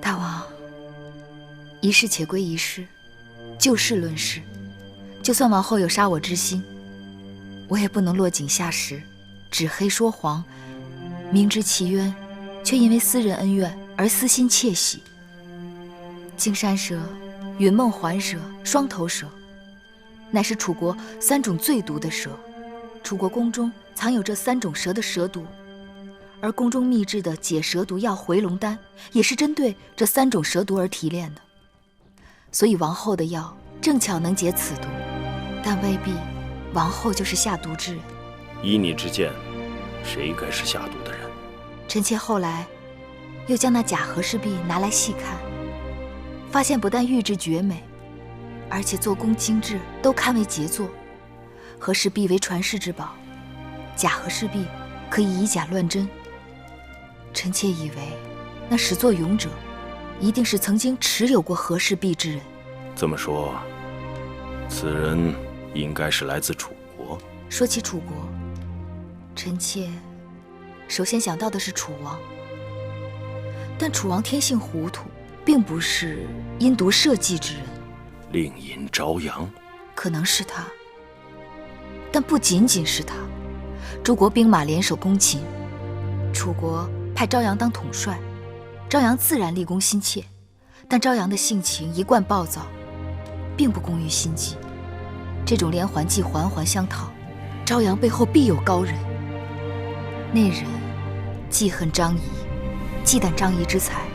大王，一事且归一事，就事论事。就算王后有杀我之心，我也不能落井下石，指黑说黄，明知其冤，却因为私人恩怨而私心窃喜。金山蛇、云梦环蛇、双头蛇，乃是楚国3种最毒的蛇。楚国宫中藏有这3种蛇的蛇毒，而宫中秘制的解蛇毒药回龙丹，也是针对这3种蛇毒而提炼的。所以王后的药正巧能解此毒，但未必王后就是下毒之人。依你之见，谁该是下毒的人？臣妾后来又将那假和氏璧拿来细看，发现不但玉质绝美，而且做工精致，都堪为杰作。和氏璧为传世之宝，假和氏璧可以以假乱真。臣妾以为那始作俑者一定是曾经持有过和氏璧之人。这么说，此人应该是来自楚国。说起楚国，臣妾首先想到的是楚王，但楚王天性糊涂，并不是阴毒设计之人。令尹朝阳，可能是他，但不仅仅是他。诸国兵马联手攻秦，楚国派朝阳当统帅，朝阳自然立功心切，但朝阳的性情一贯暴躁，并不工于心计。这种连环计环环相套，朝阳背后必有高人。那人记恨张仪，忌惮张仪之才，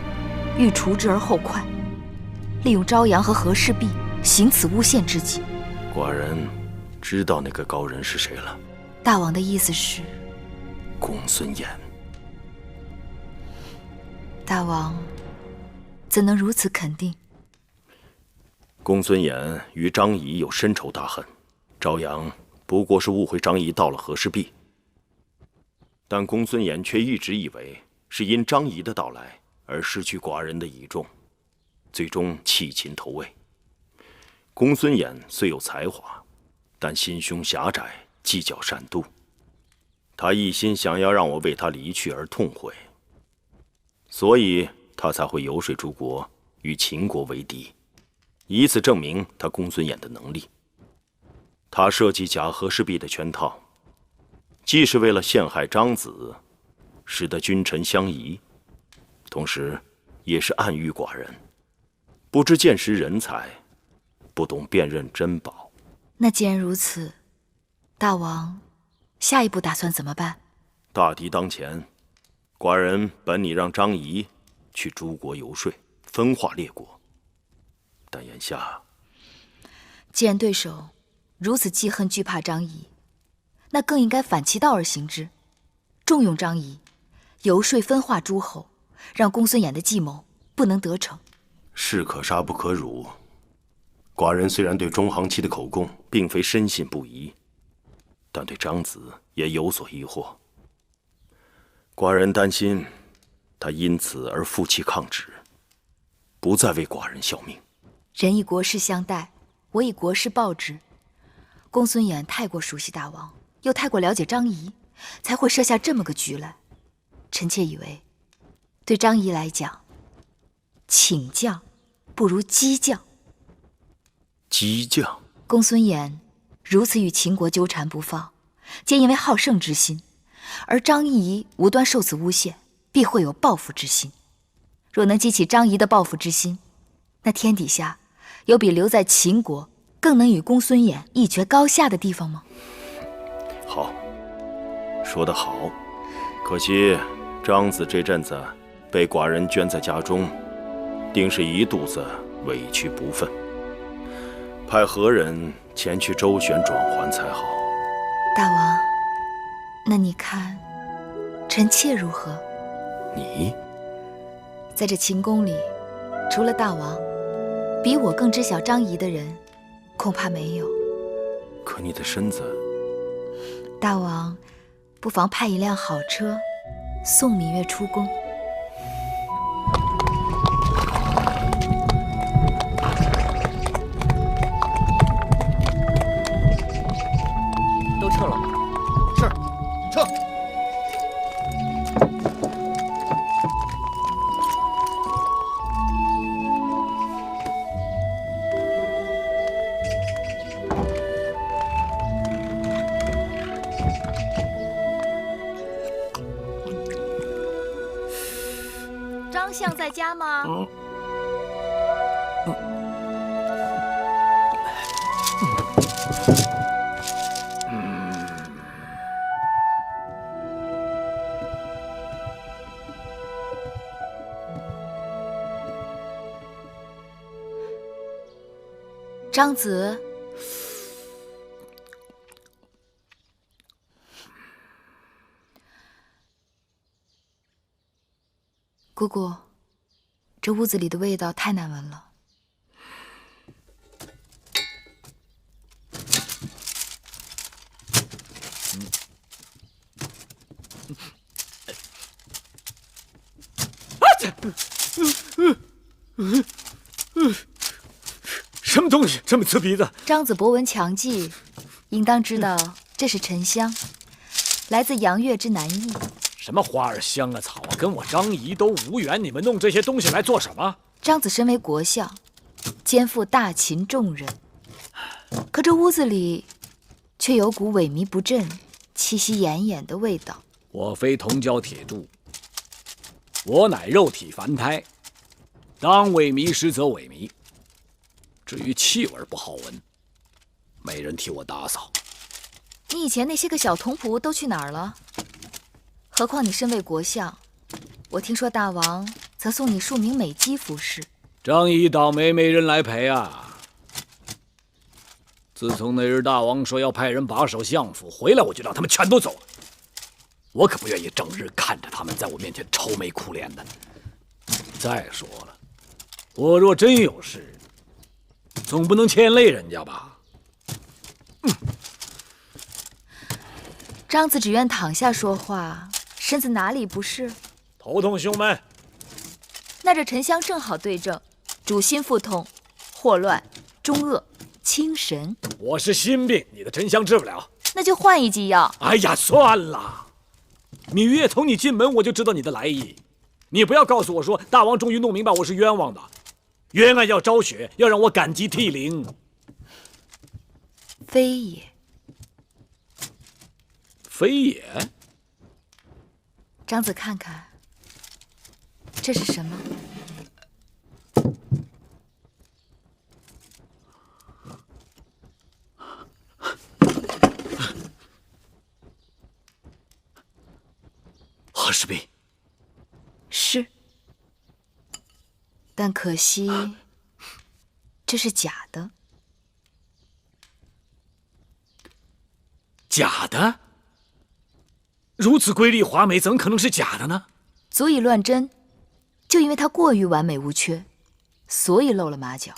欲除之而后快，利用朝阳和和氏璧行此诬陷之计。寡人知道那个高人是谁了。大王的意思是？公孙衍。大王怎能如此肯定？公孙衍与张仪有深仇大恨，朝阳不过是误会张仪盗了和氏璧，但公孙衍却一直以为是因张仪的到来而失去寡人的倚重，最终弃秦投魏。公孙衍虽有才华，但心胸狭窄，计较善妒。他一心想要让我为他离去而痛悔，所以他才会游说诸国与秦国为敌，以此证明他公孙衍的能力。他设计假和氏璧的圈套，既是为了陷害张子，使得君臣相疑，同时也是暗喻寡人不知见识人才，不懂辨认珍宝。那既然如此，大王下一步打算怎么办？大敌当前，寡人本拟让张仪去诸国游说，分化列国，但眼下既然对手如此记恨惧怕张仪，那更应该反其道而行之，重用张仪，游说分化诸侯，让公孙衍的计谋不能得逞。士可杀不可辱。寡人虽然对中行期的口供并非深信不疑，但对张子也有所疑惑。寡人担心他因此而负气抗旨，不再为寡人效命。人以国事相待，我以国事报之。公孙衍太过熟悉大王，又太过了解张仪，才会设下这么个局来。臣妾以为，对张仪来讲，请将不如激将。激将？公孙衍如此与秦国纠缠不放，皆因为好胜之心，而张仪无端受此诬陷，必会有报复之心。若能激起张仪的报复之心，那天底下有比留在秦国更能与公孙衍一决高下的地方吗？好，说得好。可惜张子这阵子被寡人圈在家中，定是一肚子委屈不忿，派何人前去周旋转还才好。大王，那你看臣妾如何？你在这秦宫里，除了大王，比我更知晓张仪的人恐怕没有。可你的身子……大王不妨派一辆好车送芈月出宫。都撤了。是，撤。张相在家吗？张子，姑姑，这屋子里的味道太难闻了。什么东西这么刺鼻子？张子博闻强记，应当知道这是沉香，来自阳月之南邑。什么花儿香啊草啊，跟我张仪都无缘。你们弄这些东西来做什么？张子身为国相，肩负大秦重任，可这屋子里却有股萎靡不振、气息奄奄的味道。我非铜胶铁铸，我乃肉体凡胎，当萎靡时则萎靡。至于气味不好闻，没人替我打扫。你以前那些个小童仆都去哪儿了？何况你身为国相，我听说大王曾送你数名美姬服侍。张仪倒霉，没人来陪啊！自从那日大王说要派人把守相府，回来我就让他们全都走了。我可不愿意整日看着他们在我面前愁眉苦脸的。再说了，我若真有事，总不能牵累人家吧？张子只愿躺下说话，身子哪里不是？头痛胸闷。那这沉香正好对症，主心腹痛、霍乱、中恶、清神。我是心病，你的沉香治不了。那就换一剂药。哎呀，算了。芈月从你进门我就知道你的来意，你不要告诉我说大王终于弄明白我是冤枉的，冤案要昭雪，要让我感激涕零。非也。非也？张子看看，这是什么？和氏璧。是，但可惜这是假的。假的？如此瑰丽华美，怎么可能是假的呢？足以乱真，就因为它过于完美无缺，所以露了马脚。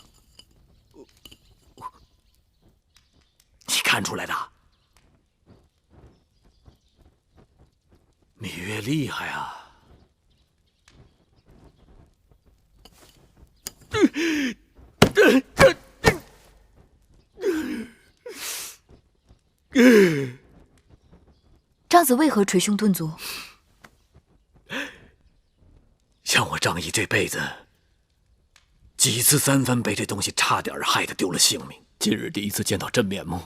你看出来的？芈月厉害啊！张子为何捶胸顿足？像我张仪这辈子，几次三番被这东西差点害得丢了性命。今日第一次见到真面目，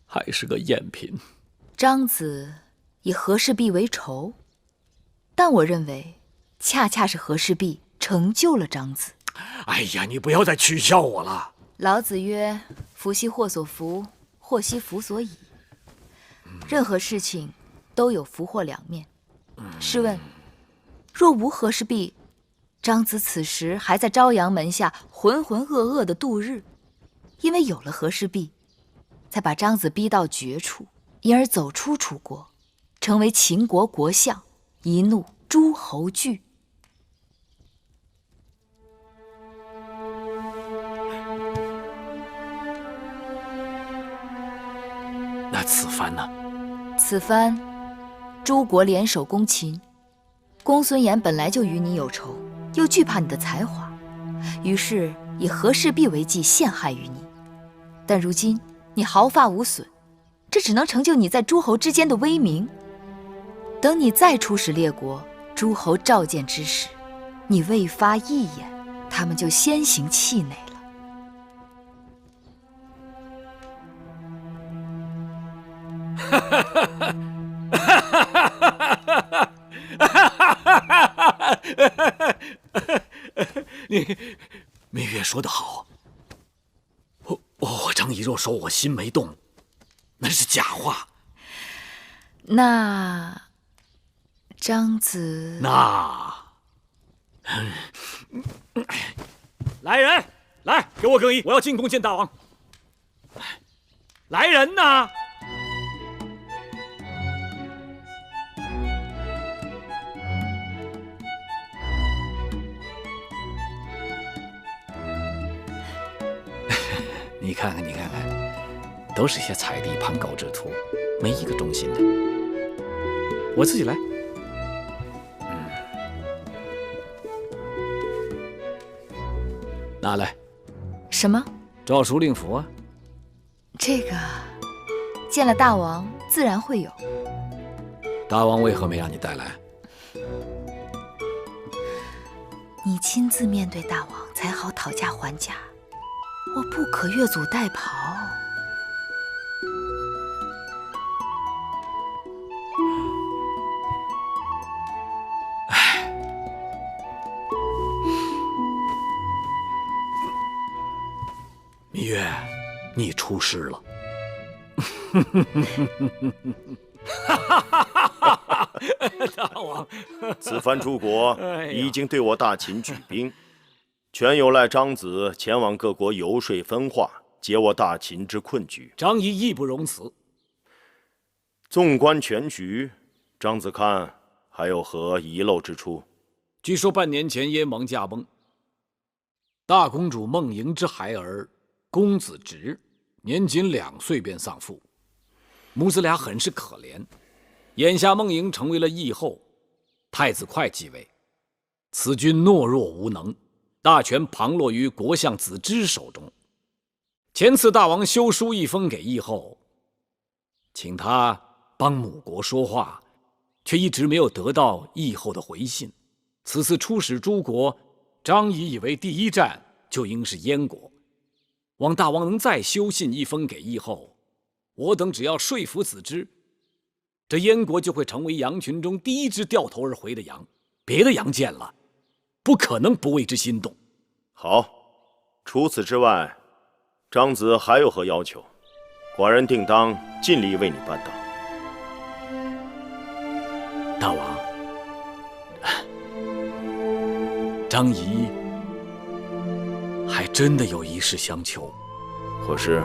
还是个赝品。张子以和氏璧为仇，但我认为，恰恰是和氏璧成就了张子。哎呀，你不要再取笑我了。老子曰：“福兮祸所伏，祸兮福所倚。”任何事情都有福祸两面。试问，若无和氏璧，张子此时还在朝阳门下浑浑噩噩的度日。因为有了和氏璧，才把张子逼到绝处，因而走出楚国，成为秦国国相，一怒诸侯惧。那此番呢？此番，诸国联手攻秦，公孙衍本来就与你有仇，又惧怕你的才华，于是以和氏璧为计陷害于你。但如今你毫发无损，这只能成就你在诸侯之间的威名。等你再出使列国，诸侯召见之时，你未发一言，他们就先行气馁了。明月说得好。我张仪若说我心没动，那是假话。那张子……来人，来，给我更衣，我要进宫见大王。来人呐！你看看，你看看，都是些踩地盘狗之徒，没一个忠心的。我自己来。拿来。什么？诏书令符啊。这个见了大王自然会有。大王为何没让你带来？你亲自面对大王，才好讨价还价。我不可越俎代庖。芈月，你出事了。大王，此番出国已经对我大秦举兵，全有赖张子前往各国游说分化，解我大秦之困局。张仪义不容辞。纵观全局，张子看还有何遗漏之处？据说半年前燕王驾崩，大公主孟莹之孩儿公子直，年仅2岁便丧父，母子俩很是可怜。眼下孟莹成为了义后，太子快继位，此君懦弱无能，大权旁落于国相子之手中。前次大王修书一封给义后，请他帮母国说话，却一直没有得到义后的回信。此次出使诸国，张仪以为第一站就应是燕国，望大王能再修信一封给义后，我等只要说服子之，这燕国就会成为羊群中第一只掉头而回的羊，别的羊见了，不可能不为之心动。好，除此之外，张子还有何要求？寡人定当尽力为你办到。大王，张仪还真的有一事相求。何事？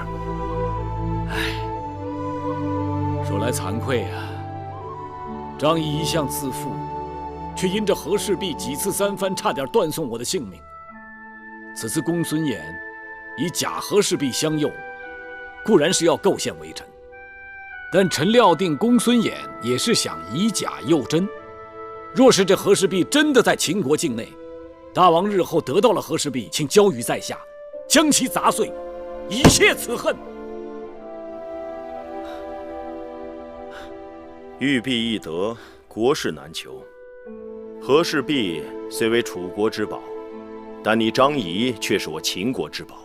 说来惭愧啊，张仪一向自负，却因着和氏璧几次三番差点断送我的性命。此次公孙衍以假和氏璧相诱，固然是要构陷微臣，但臣料定公孙衍也是想以假诱真。若是这和氏璧真的在秦国境内，大王日后得到了和氏璧，请交于在下，将其砸碎，以泄此恨。玉璧易得，国士难求。和氏璧虽为楚国之宝，但你张仪却是我秦国之宝。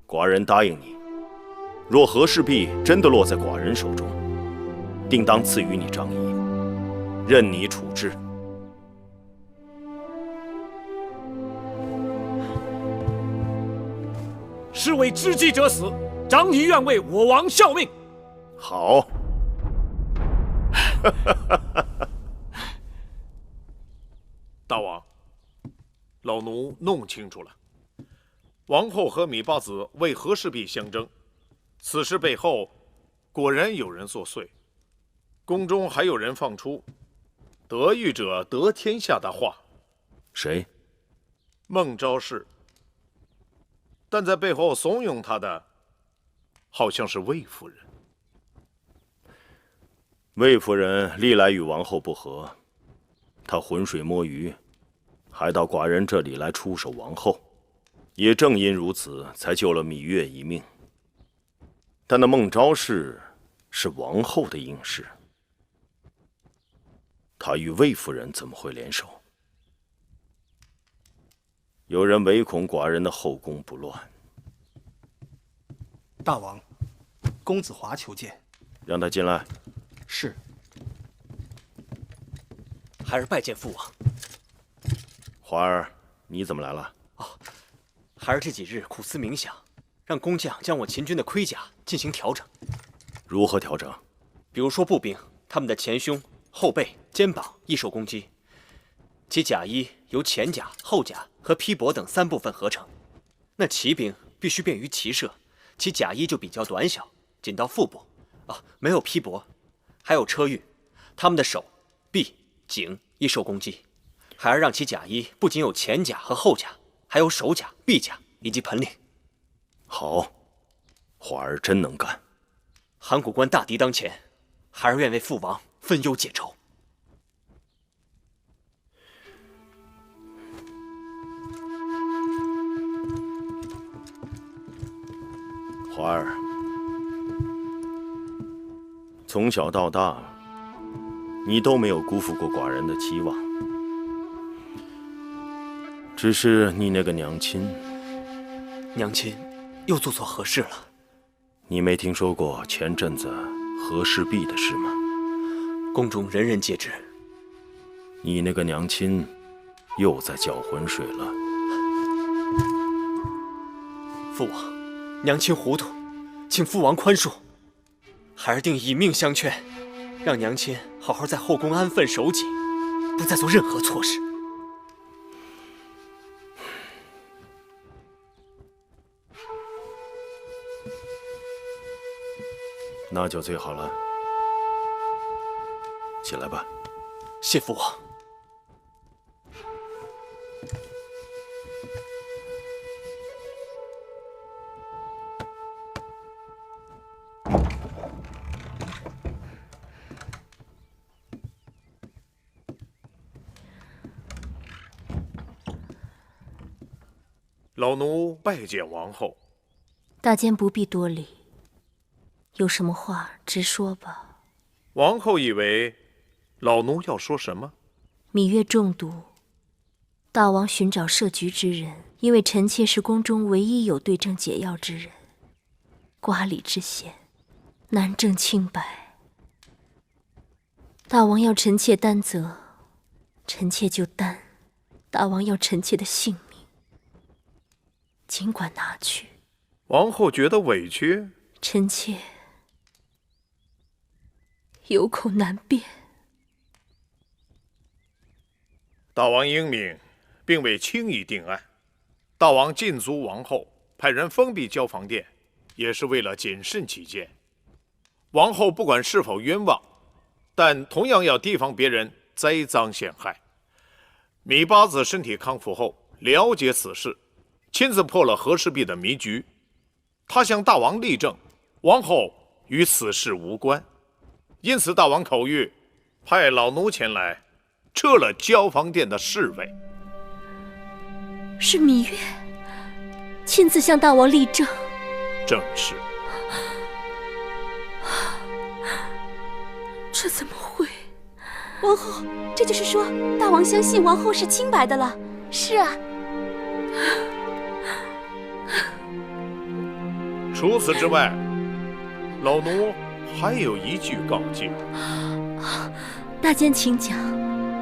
寡人答应你，若和氏璧真的落在寡人手中，定当赐予你张仪，任你处置。是为知机者死，张仪愿为我王效命。好。大王，老奴弄清楚了，王后和芈八子为和氏璧相争，此事背后果然有人作祟，宫中还有人放出“得玉者得天下”的话。谁？孟昭氏。但在背后怂恿他的，好像是魏夫人。魏夫人历来与王后不和，她浑水摸鱼，还到寡人这里来出手王后。也正因如此，才救了芈月一命。但那孟昭氏是王后的应氏，她与魏夫人怎么会联手？有人唯恐寡人的后宫不乱。大王，公子华求见。让他进来。是。孩儿拜见父王。华儿，你怎么来了？孩儿这几日苦思冥想，让工匠将我秦军的盔甲进行调整。如何调整？比如说步兵，他们的前胸、后背、肩膀易受攻击，其甲衣由前甲、后甲和披帛等3部分合成。那骑兵必须便于骑射，其甲衣就比较短小，仅到腹部，没有披帛。还有车御，他们的手、臂、颈易受攻击。孩儿让其甲衣不仅有前甲和后甲，还有手甲、臂甲以及盆领。好，华儿真能干。函谷关大敌当前，孩儿愿为父王分忧解愁。华儿，从小到大，你都没有辜负过寡人的期望。只是你那个娘亲又做错何事了？你没听说过前阵子和氏璧的事吗？宫中人人皆知。你那个娘亲又在搅浑水了。父王，娘亲糊涂，请父王宽恕。孩儿定以命相劝，让娘亲好好在后宫安分守己，不再做任何错事。那就最好了。起来吧。谢父王。老奴拜见王后。大监不必多礼，有什么话直说吧。王后以为老奴要说什么？芈月中毒，大王寻找摄局之人，因为臣妾是宫中唯一有对症解药之人，瓜李之嫌，难证清白。大王要臣妾担责，臣妾就担；大王要臣妾的性命，尽管拿去。王后觉得委屈，臣妾有口难辩。大王英明，并未轻易定案。大王禁足王后，派人封闭交房殿，也是为了谨慎起见。王后不管是否冤枉，但同样要提防别人栽赃陷害。芈八子身体康复后，了解此事，亲自破了和氏璧的迷局。他向大王力证，王后与此事无关，因此大王口谕，派老奴前来，撤了交房殿的侍卫。是芈月亲自向大王力证？正是。这怎么会？王后，这就是说，大王相信王后是清白的了。是啊。除此之外，老奴还有一句告诫。大监请讲。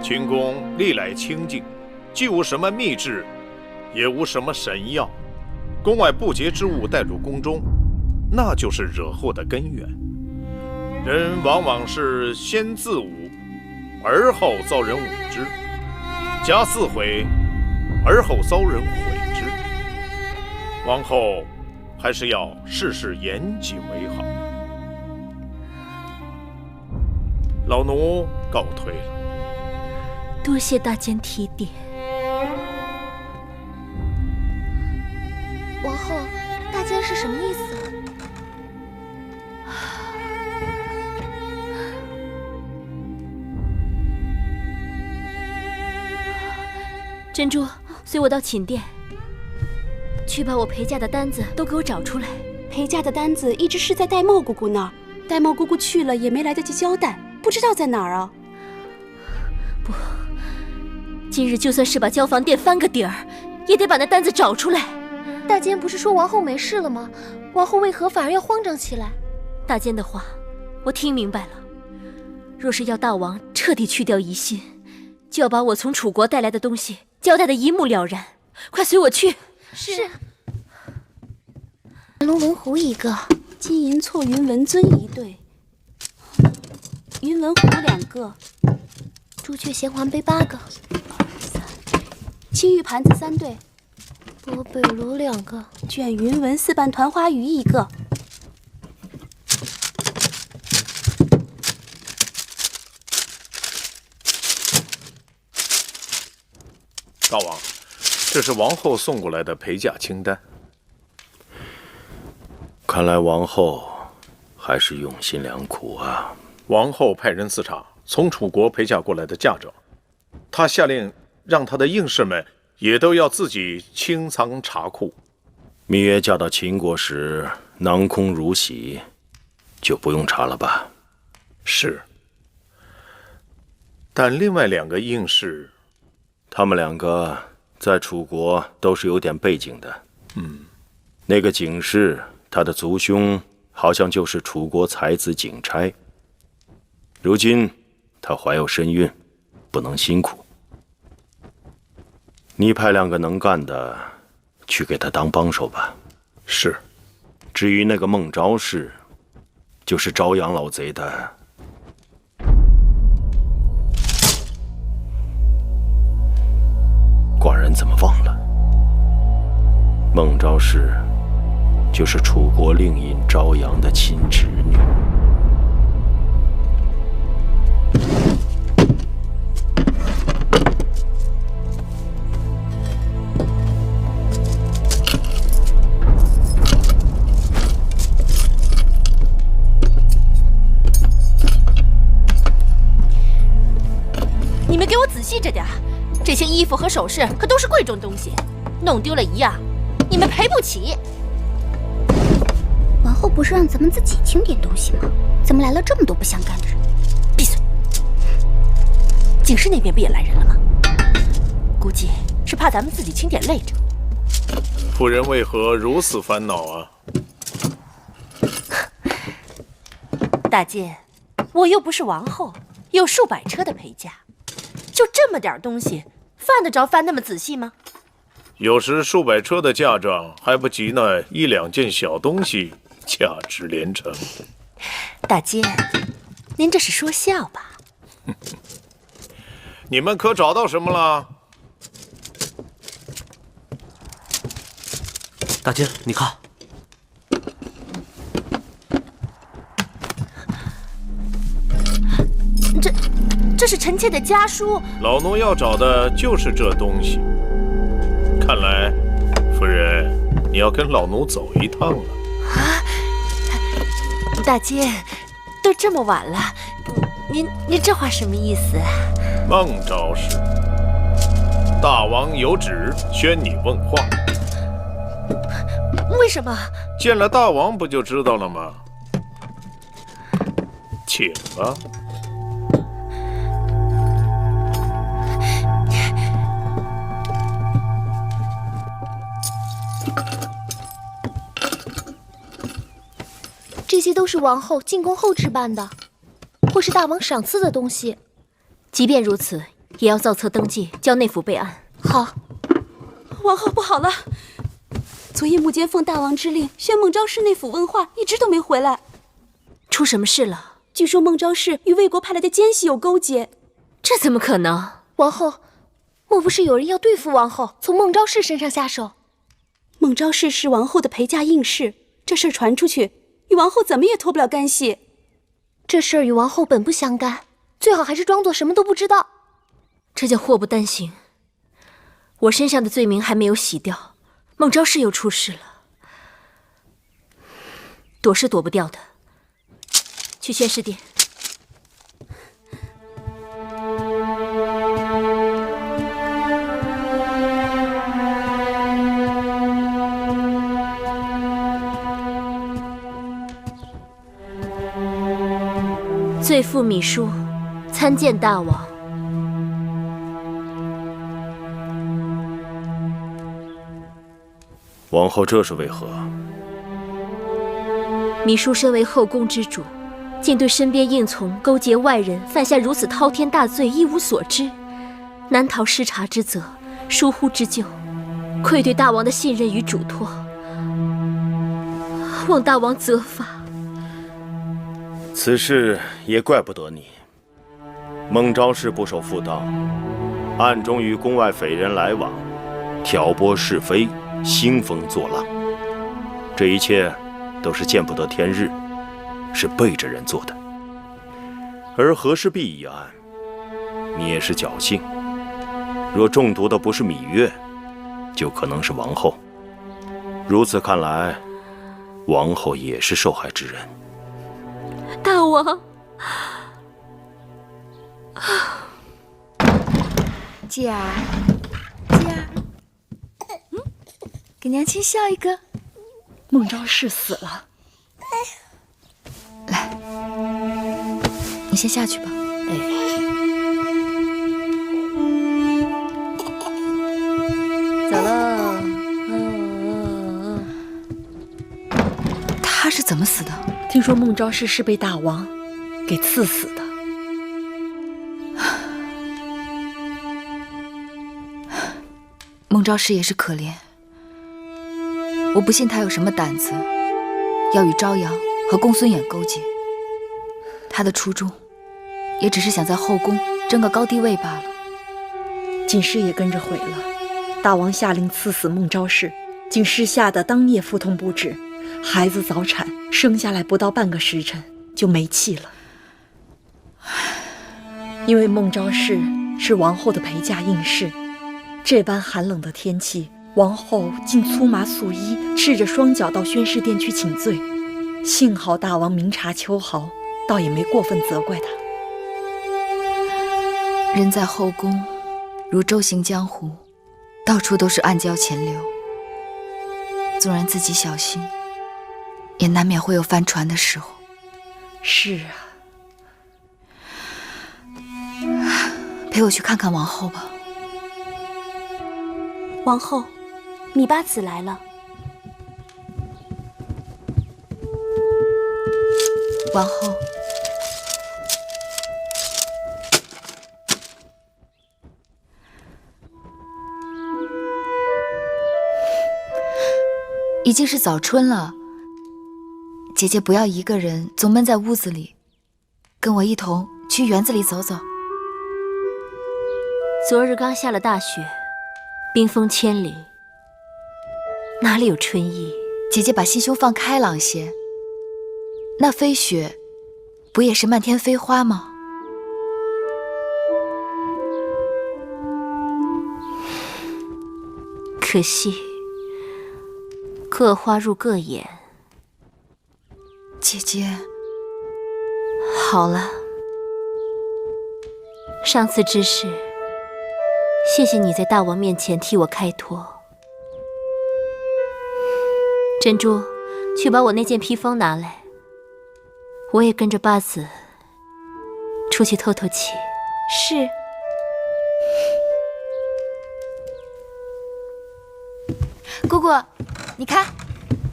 秦宫历来清静，既无什么秘制，也无什么神药，宫外不洁之物带入宫中，那就是惹祸的根源。人往往是先自侮，而后遭人侮之；假自毁，而后遭人毁之。王后还是要事事严谨为好。老奴告退了。多谢大监提点。王后，大监是什么意思？珍珠，随我到寝殿，去把我陪嫁的单子都给我找出来。陪嫁的单子一直是在玳瑁姑姑那儿，玳瑁姑姑去了也没来得及交代，不知道在哪儿啊。不，今日就算是把交房殿翻个底儿，也得把那单子找出来。大监不是说王后没事了吗？王后为何反而要慌张起来？大监的话我听明白了，若是要大王彻底去掉疑心，就要把我从楚国带来的东西交代的一目了然，快随我去。是。龙纹狐1个，金银错云纹尊1对，云纹狐2个，朱雀衔环杯8个，青玉盘子3对，波贝螺2个，卷云纹4瓣团花鱼1个。大王，这是王后送过来的陪嫁清单。看来王后还是用心良苦啊。王后派人视察从楚国陪嫁过来的嫁妆，她下令让她的应侍们也都要自己清仓查库。芈月嫁到秦国时囊空如洗，就不用查了吧？是。但另外2个应侍，他们2个在楚国都是有点背景的。那个景氏，他的族兄好像就是楚国才子景差。如今他怀有身孕，不能辛苦。你派2个能干的去给他当帮手吧。是。至于那个孟昭氏，就是朝阳老贼的。寡人怎么忘了？孟昭氏就是楚国令尹朝阳的亲侄女。你们给我仔细着点，这些衣服和首饰可都是贵重东西，弄丢了1样，你们赔不起。王后不是让咱们自己清点东西吗？怎么来了这么多不相干的人？闭嘴！景氏那边不也来人了吗？估计是怕咱们自己清点累着。夫人为何如此烦恼啊？大姐，我又不是王后，有数百车的陪嫁，就这么点东西，犯得着翻那么仔细吗？有时数百车的嫁妆还不及那1、2件小东西价值连城。大姐，您这是说笑吧？你们可找到什么了？大姐，你看，这是臣妾的家书。老奴要找的就是这东西。看来，夫人，你要跟老奴走一趟了。大姐，都这么晚了，您这话什么意思？孟昭氏，大王有旨宣你问话。为什么？见了大王不就知道了吗？请吧。这些都是王后进宫后置办的，或是大王赏赐的东西。即便如此，也要造册登记，交内府备案。好。王后不好了，昨夜幕间奉大王之令，宣孟昭氏内府问话，一直都没回来。出什么事了？据说孟昭氏与魏国派来的奸细有勾结。这怎么可能？王后，莫不是有人要对付王后，从孟昭氏身上下手？孟昭氏是王后的陪嫁应侍，这事儿传出去，与王后怎么也脱不了干系。这事儿与王后本不相干，最好还是装作什么都不知道。这叫祸不单行。我身上的罪名还没有洗掉，孟昭氏又出事了，躲是躲不掉的。去宣示殿。罪妇芈姝参见大王。王后这是为何？芈姝身为后宫之主，竟对身边应从勾结外人，犯下如此滔天大罪一无所知，难逃失察之责，疏忽之咎，愧对大王的信任与嘱托，望大王责罚。此事也怪不得你。孟昭氏不守妇道，暗中与宫外匪人来往，挑拨是非，兴风作浪，这一切都是见不得天日，是背着人做的。而和氏璧一案，你也是侥幸，若中毒的不是芈月，就可能是王后。如此看来，王后也是受害之人。大王，继儿，给娘亲笑一个。孟昭氏死了，来，你先下去吧。走喽。他是怎么死的？听说孟昭氏是被大王给刺死的。孟昭氏也是可怜，我不信他有什么胆子要与朝阳和公孙衍勾结。他的初衷也只是想在后宫争个高低位罢了。锦诗也跟着毁了。大王下令赐死孟昭氏，锦诗吓得当夜腹痛不止，孩子早产，生下来不到半个时辰就没气了。因为孟昭氏是王后的陪嫁应试，这般寒冷的天气，王后竟粗麻素衣，赤着双脚到宣誓殿去请罪。幸好大王明察秋毫，倒也没过分责怪他。人在后宫，如周行江湖，到处都是暗礁潜流。纵然自己小心，也难免会有翻船的时候。是啊，陪我去看看王后吧。王后，芈八子来了。王后，已经是早春了，姐姐不要一个人总闷在屋子里，跟我一同去园子里走走。昨日刚下了大雪，冰封千里，哪里有春意？姐姐把心胸放开朗些，那飞雪不也是漫天飞花吗？可惜各花入各眼。姐姐，好了，上次之事，谢谢你在大王面前替我开脱。珍珠，去把我那件披风拿来，我也跟着八子出去透透气。是。姑姑，你看，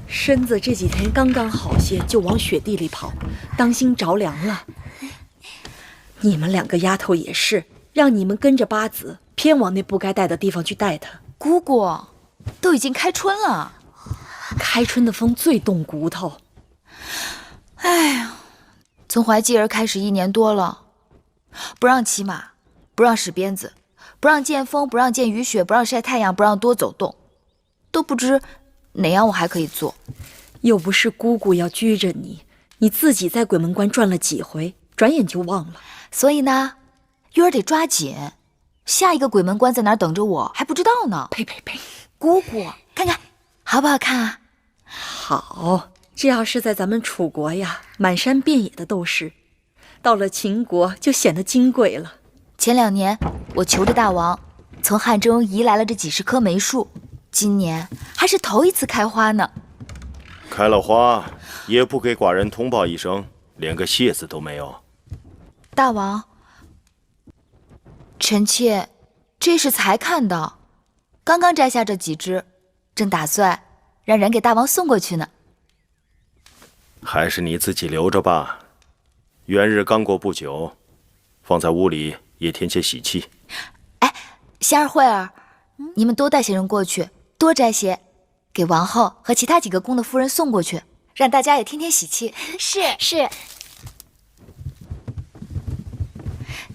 身子这几天刚刚好些，就往雪地里跑，当心着凉了。你们两个丫头也是，让你们跟着八子，偏往那不该带的地方去带她。姑姑，都已经开春了，开春的风最冻骨头。哎呀，从怀继儿开始1年多了，不让骑马，不让使鞭子，不让见风，不让见雨雪，不让晒太阳，不让多走动，都不知哪样我还可以做。又不是姑姑要拘着你，你自己在鬼门关转了几回，转眼就忘了。所以呢，月儿得抓紧，下一个鬼门关在哪儿等着我还不知道呢。呸呸呸！姑姑，看看好不好看啊？好，这要是在咱们楚国呀，满山遍野的都是，到了秦国就显得金贵了。前2年我求着大王从汉中移来了这几10棵梅树，今年还是头一次开花呢。开了花也不给寡人通报一声，连个谢字都没有。大王，臣妾这是才看到，刚刚摘下这几枝，正打算让人给大王送过去呢。还是你自己留着吧，元日刚过不久，放在屋里也添些喜气。哎，仙儿慧儿，你们多带些人过去，多摘些，给王后和其他几个宫的夫人送过去，让大家也天天喜气。是。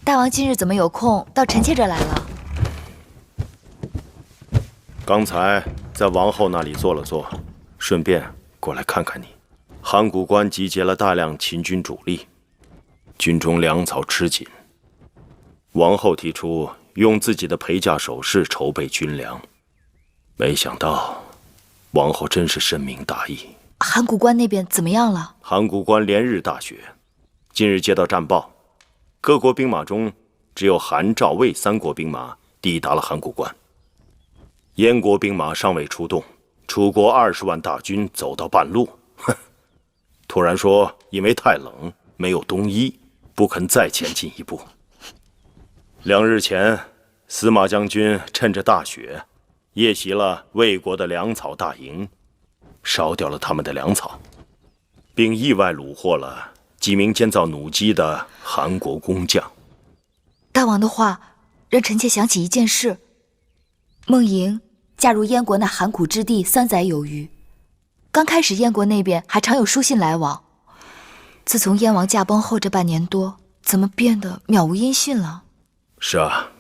大王今日怎么有空到臣妾这来了？刚才在王后那里坐了坐，顺便过来看看你。函谷关集结了大量秦军主力，军中粮草吃紧。王后提出用自己的陪嫁首饰筹备军粮，没想到王后真是深明大义。函谷关那边怎么样了？函谷关连日大雪，近日接到战报，各国兵马中只有韩、赵、魏3国兵马抵达了函谷关，燕国兵马尚未出动，楚国20万大军走到半路，突然说因为太冷没有冬衣，不肯再前进一步。2日前，司马将军趁着大雪，夜袭了魏国的粮草大营，烧掉了他们的粮草，并意外虏获了几名监造弩机的韩国工匠。大王的话让臣妾想起一件事：孟莹嫁入燕国那函谷之地3载有余，刚开始燕国那边还常有书信来往，自从燕王驾崩后这半年多，怎么变得渺无音讯了？是啊，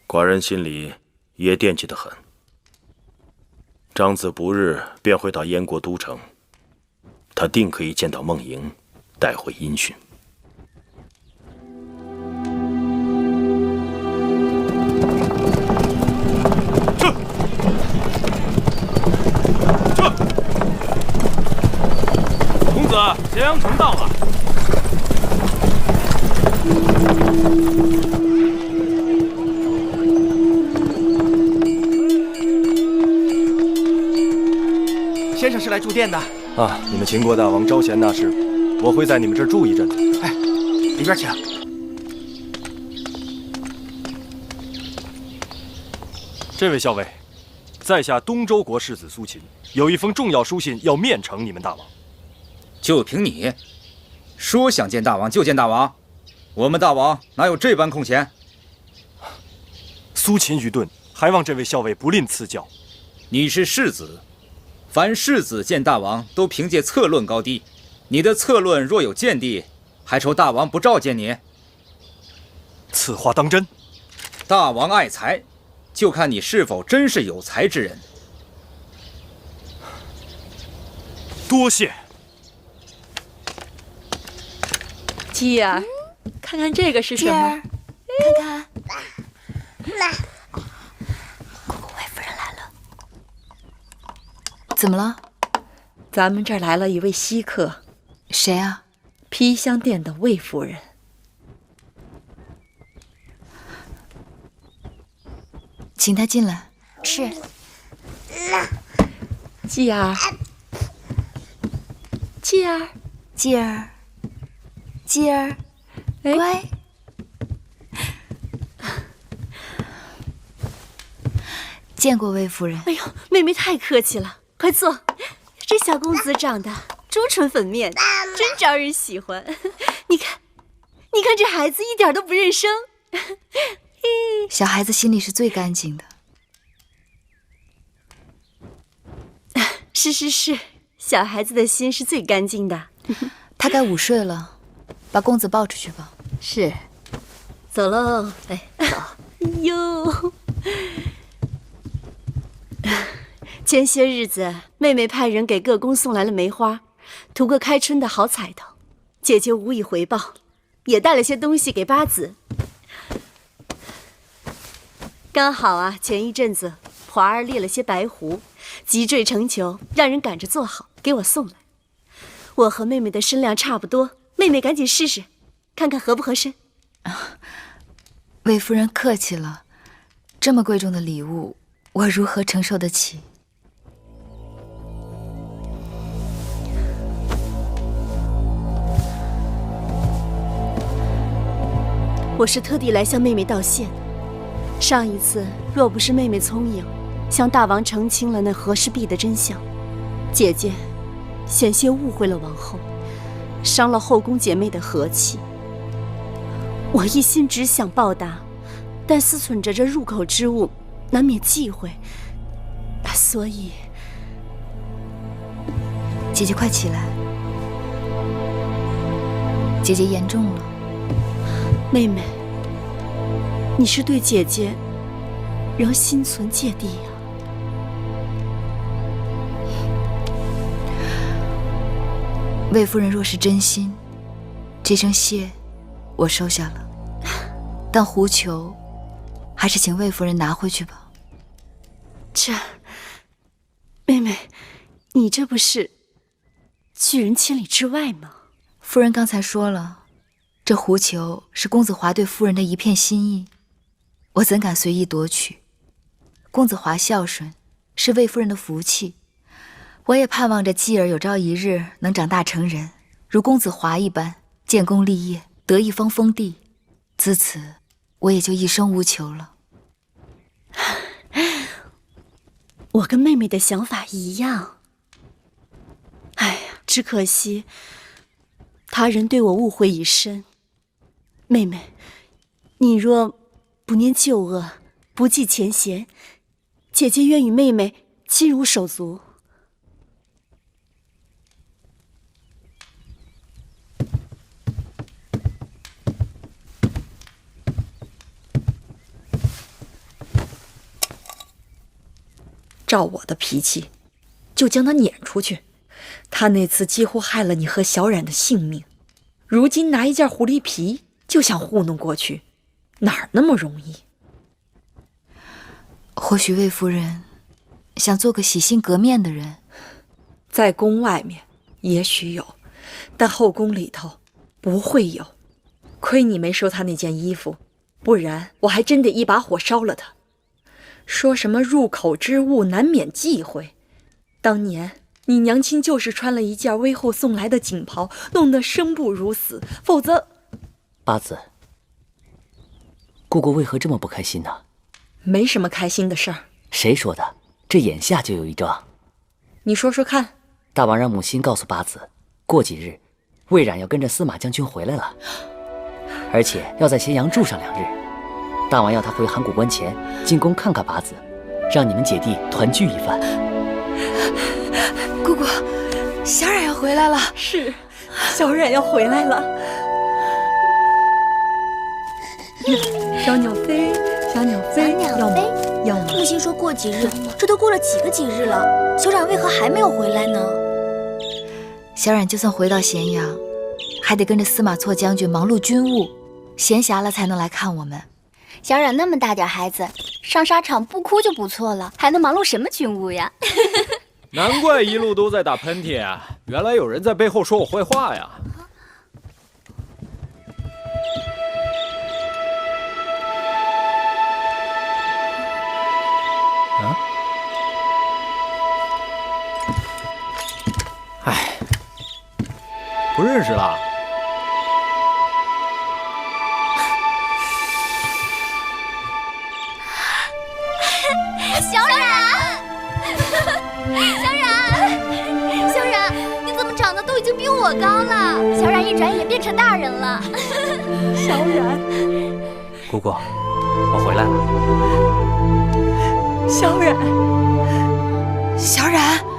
寡人心里也惦记得很。张子不日便会到燕国都城，他定可以见到孟莹，带回音讯。公子，咸阳城到了。先生是来住店的啊！你们秦国大王招贤纳士，我会在你们这儿住一阵子。哎，里边请。这位校尉，在下东周国世子苏秦，有一封重要书信要面呈你们大王。就凭你，说想见大王就见大王？我们大王哪有这般空闲？苏秦愚钝，还望这位校尉不吝赐教。你是世子，凡世子见大王都凭借策论高低，你的策论若有见地，还愁大王不召见你？此话当真？大王爱才，就看你是否真是有才之人。多谢。鸡儿，看看这个是什么？看看。姑姑魏夫人来了。怎么了？咱们这儿来了一位稀客。谁啊？披香殿的魏夫人。请她进来。是。继儿，继儿，继儿，继儿，乖。见过魏夫人。哎呦，妹妹太客气了，快坐。这小公子长得朱唇粉面，真招人喜欢。你看，你看这孩子一点都不认生。小孩子心里是最干净的。是，小孩子的心是最干净的。他该午睡了，把公子抱出去吧。是，走喽。哎，走。哎呦，前些日子，妹妹派人给各宫送来了梅花，图个开春的好彩头。姐姐无以回报，也带了些东西给八子。刚好啊，前一阵子华儿猎了些白狐，急坠成裘，让人赶着做好给我送来。我和妹妹的身量差不多，妹妹赶紧试试，看看合不合身。魏夫人客气了，这么贵重的礼物，我如何承受得起？我是特地来向妹妹道谢的。上一次若不是妹妹聪颖，向大王澄清了那和氏璧的真相，姐姐险些误会了王后，伤了后宫姐妹的和气。我一心只想报答，但思忖着这入口之物，难免忌讳，所以……姐姐快起来，姐姐严重了。妹妹，你是对姐姐仍心存芥蒂呀？魏夫人若是真心，这声谢我收下了，但狐裘还是请魏夫人拿回去吧。这，妹妹，你这不是拒人千里之外吗？夫人刚才说了，这狐裘是公子华对夫人的一片心意，我怎敢随意夺取？公子华孝顺，是魏夫人的福气。我也盼望着继儿有朝一日能长大成人，如公子华一般建功立业，得一方封地。自此，我也就一生无求了。我跟妹妹的想法一样。哎呀，只可惜他人对我误会已深。妹妹，你若不念旧恶，不计前嫌，姐姐愿与妹妹亲如手足。照我的脾气，就将他撵出去。他那次几乎害了你和小冉的性命，如今拿一件狐狸皮就想糊弄过去，哪儿那么容易？或许魏夫人想做个洗心革面的人，在宫外面也许有，但后宫里头不会有。亏你没收他那件衣服，不然我还真得一把火烧了他。说什么入口之物难免忌讳，当年你娘亲就是穿了一件微后送来的锦袍，弄得生不如死，否则……八子，姑姑为何这么不开心呢？没什么开心的事儿。谁说的？这眼下就有一桩。你说说看。大王让母亲告诉八子，过几日魏冉要跟着司马将军回来了，而且要在咸阳住上2日。大王要他回函谷关前进宫看看八子，让你们姐弟团聚一番。姑姑，小冉要回来了。是，小冉要回来了。小鸟飞，小鸟飞，要吗？母亲说过几日，这都过了几个几日了，小冉为何还没有回来呢？小冉就算回到咸阳，还得跟着司马错将军忙碌军务，闲暇了才能来看我们。小冉那么大点孩子，上沙场不哭就不错了，还能忙碌什么军务呀？难怪一路都在打喷嚏啊！原来有人在背后说我坏话呀！啊？哎，不认识了。小冉，小冉，你怎么长得都已经比我高了？小冉一转眼变成大人了。小冉，姑姑，我回来了。小冉，小冉。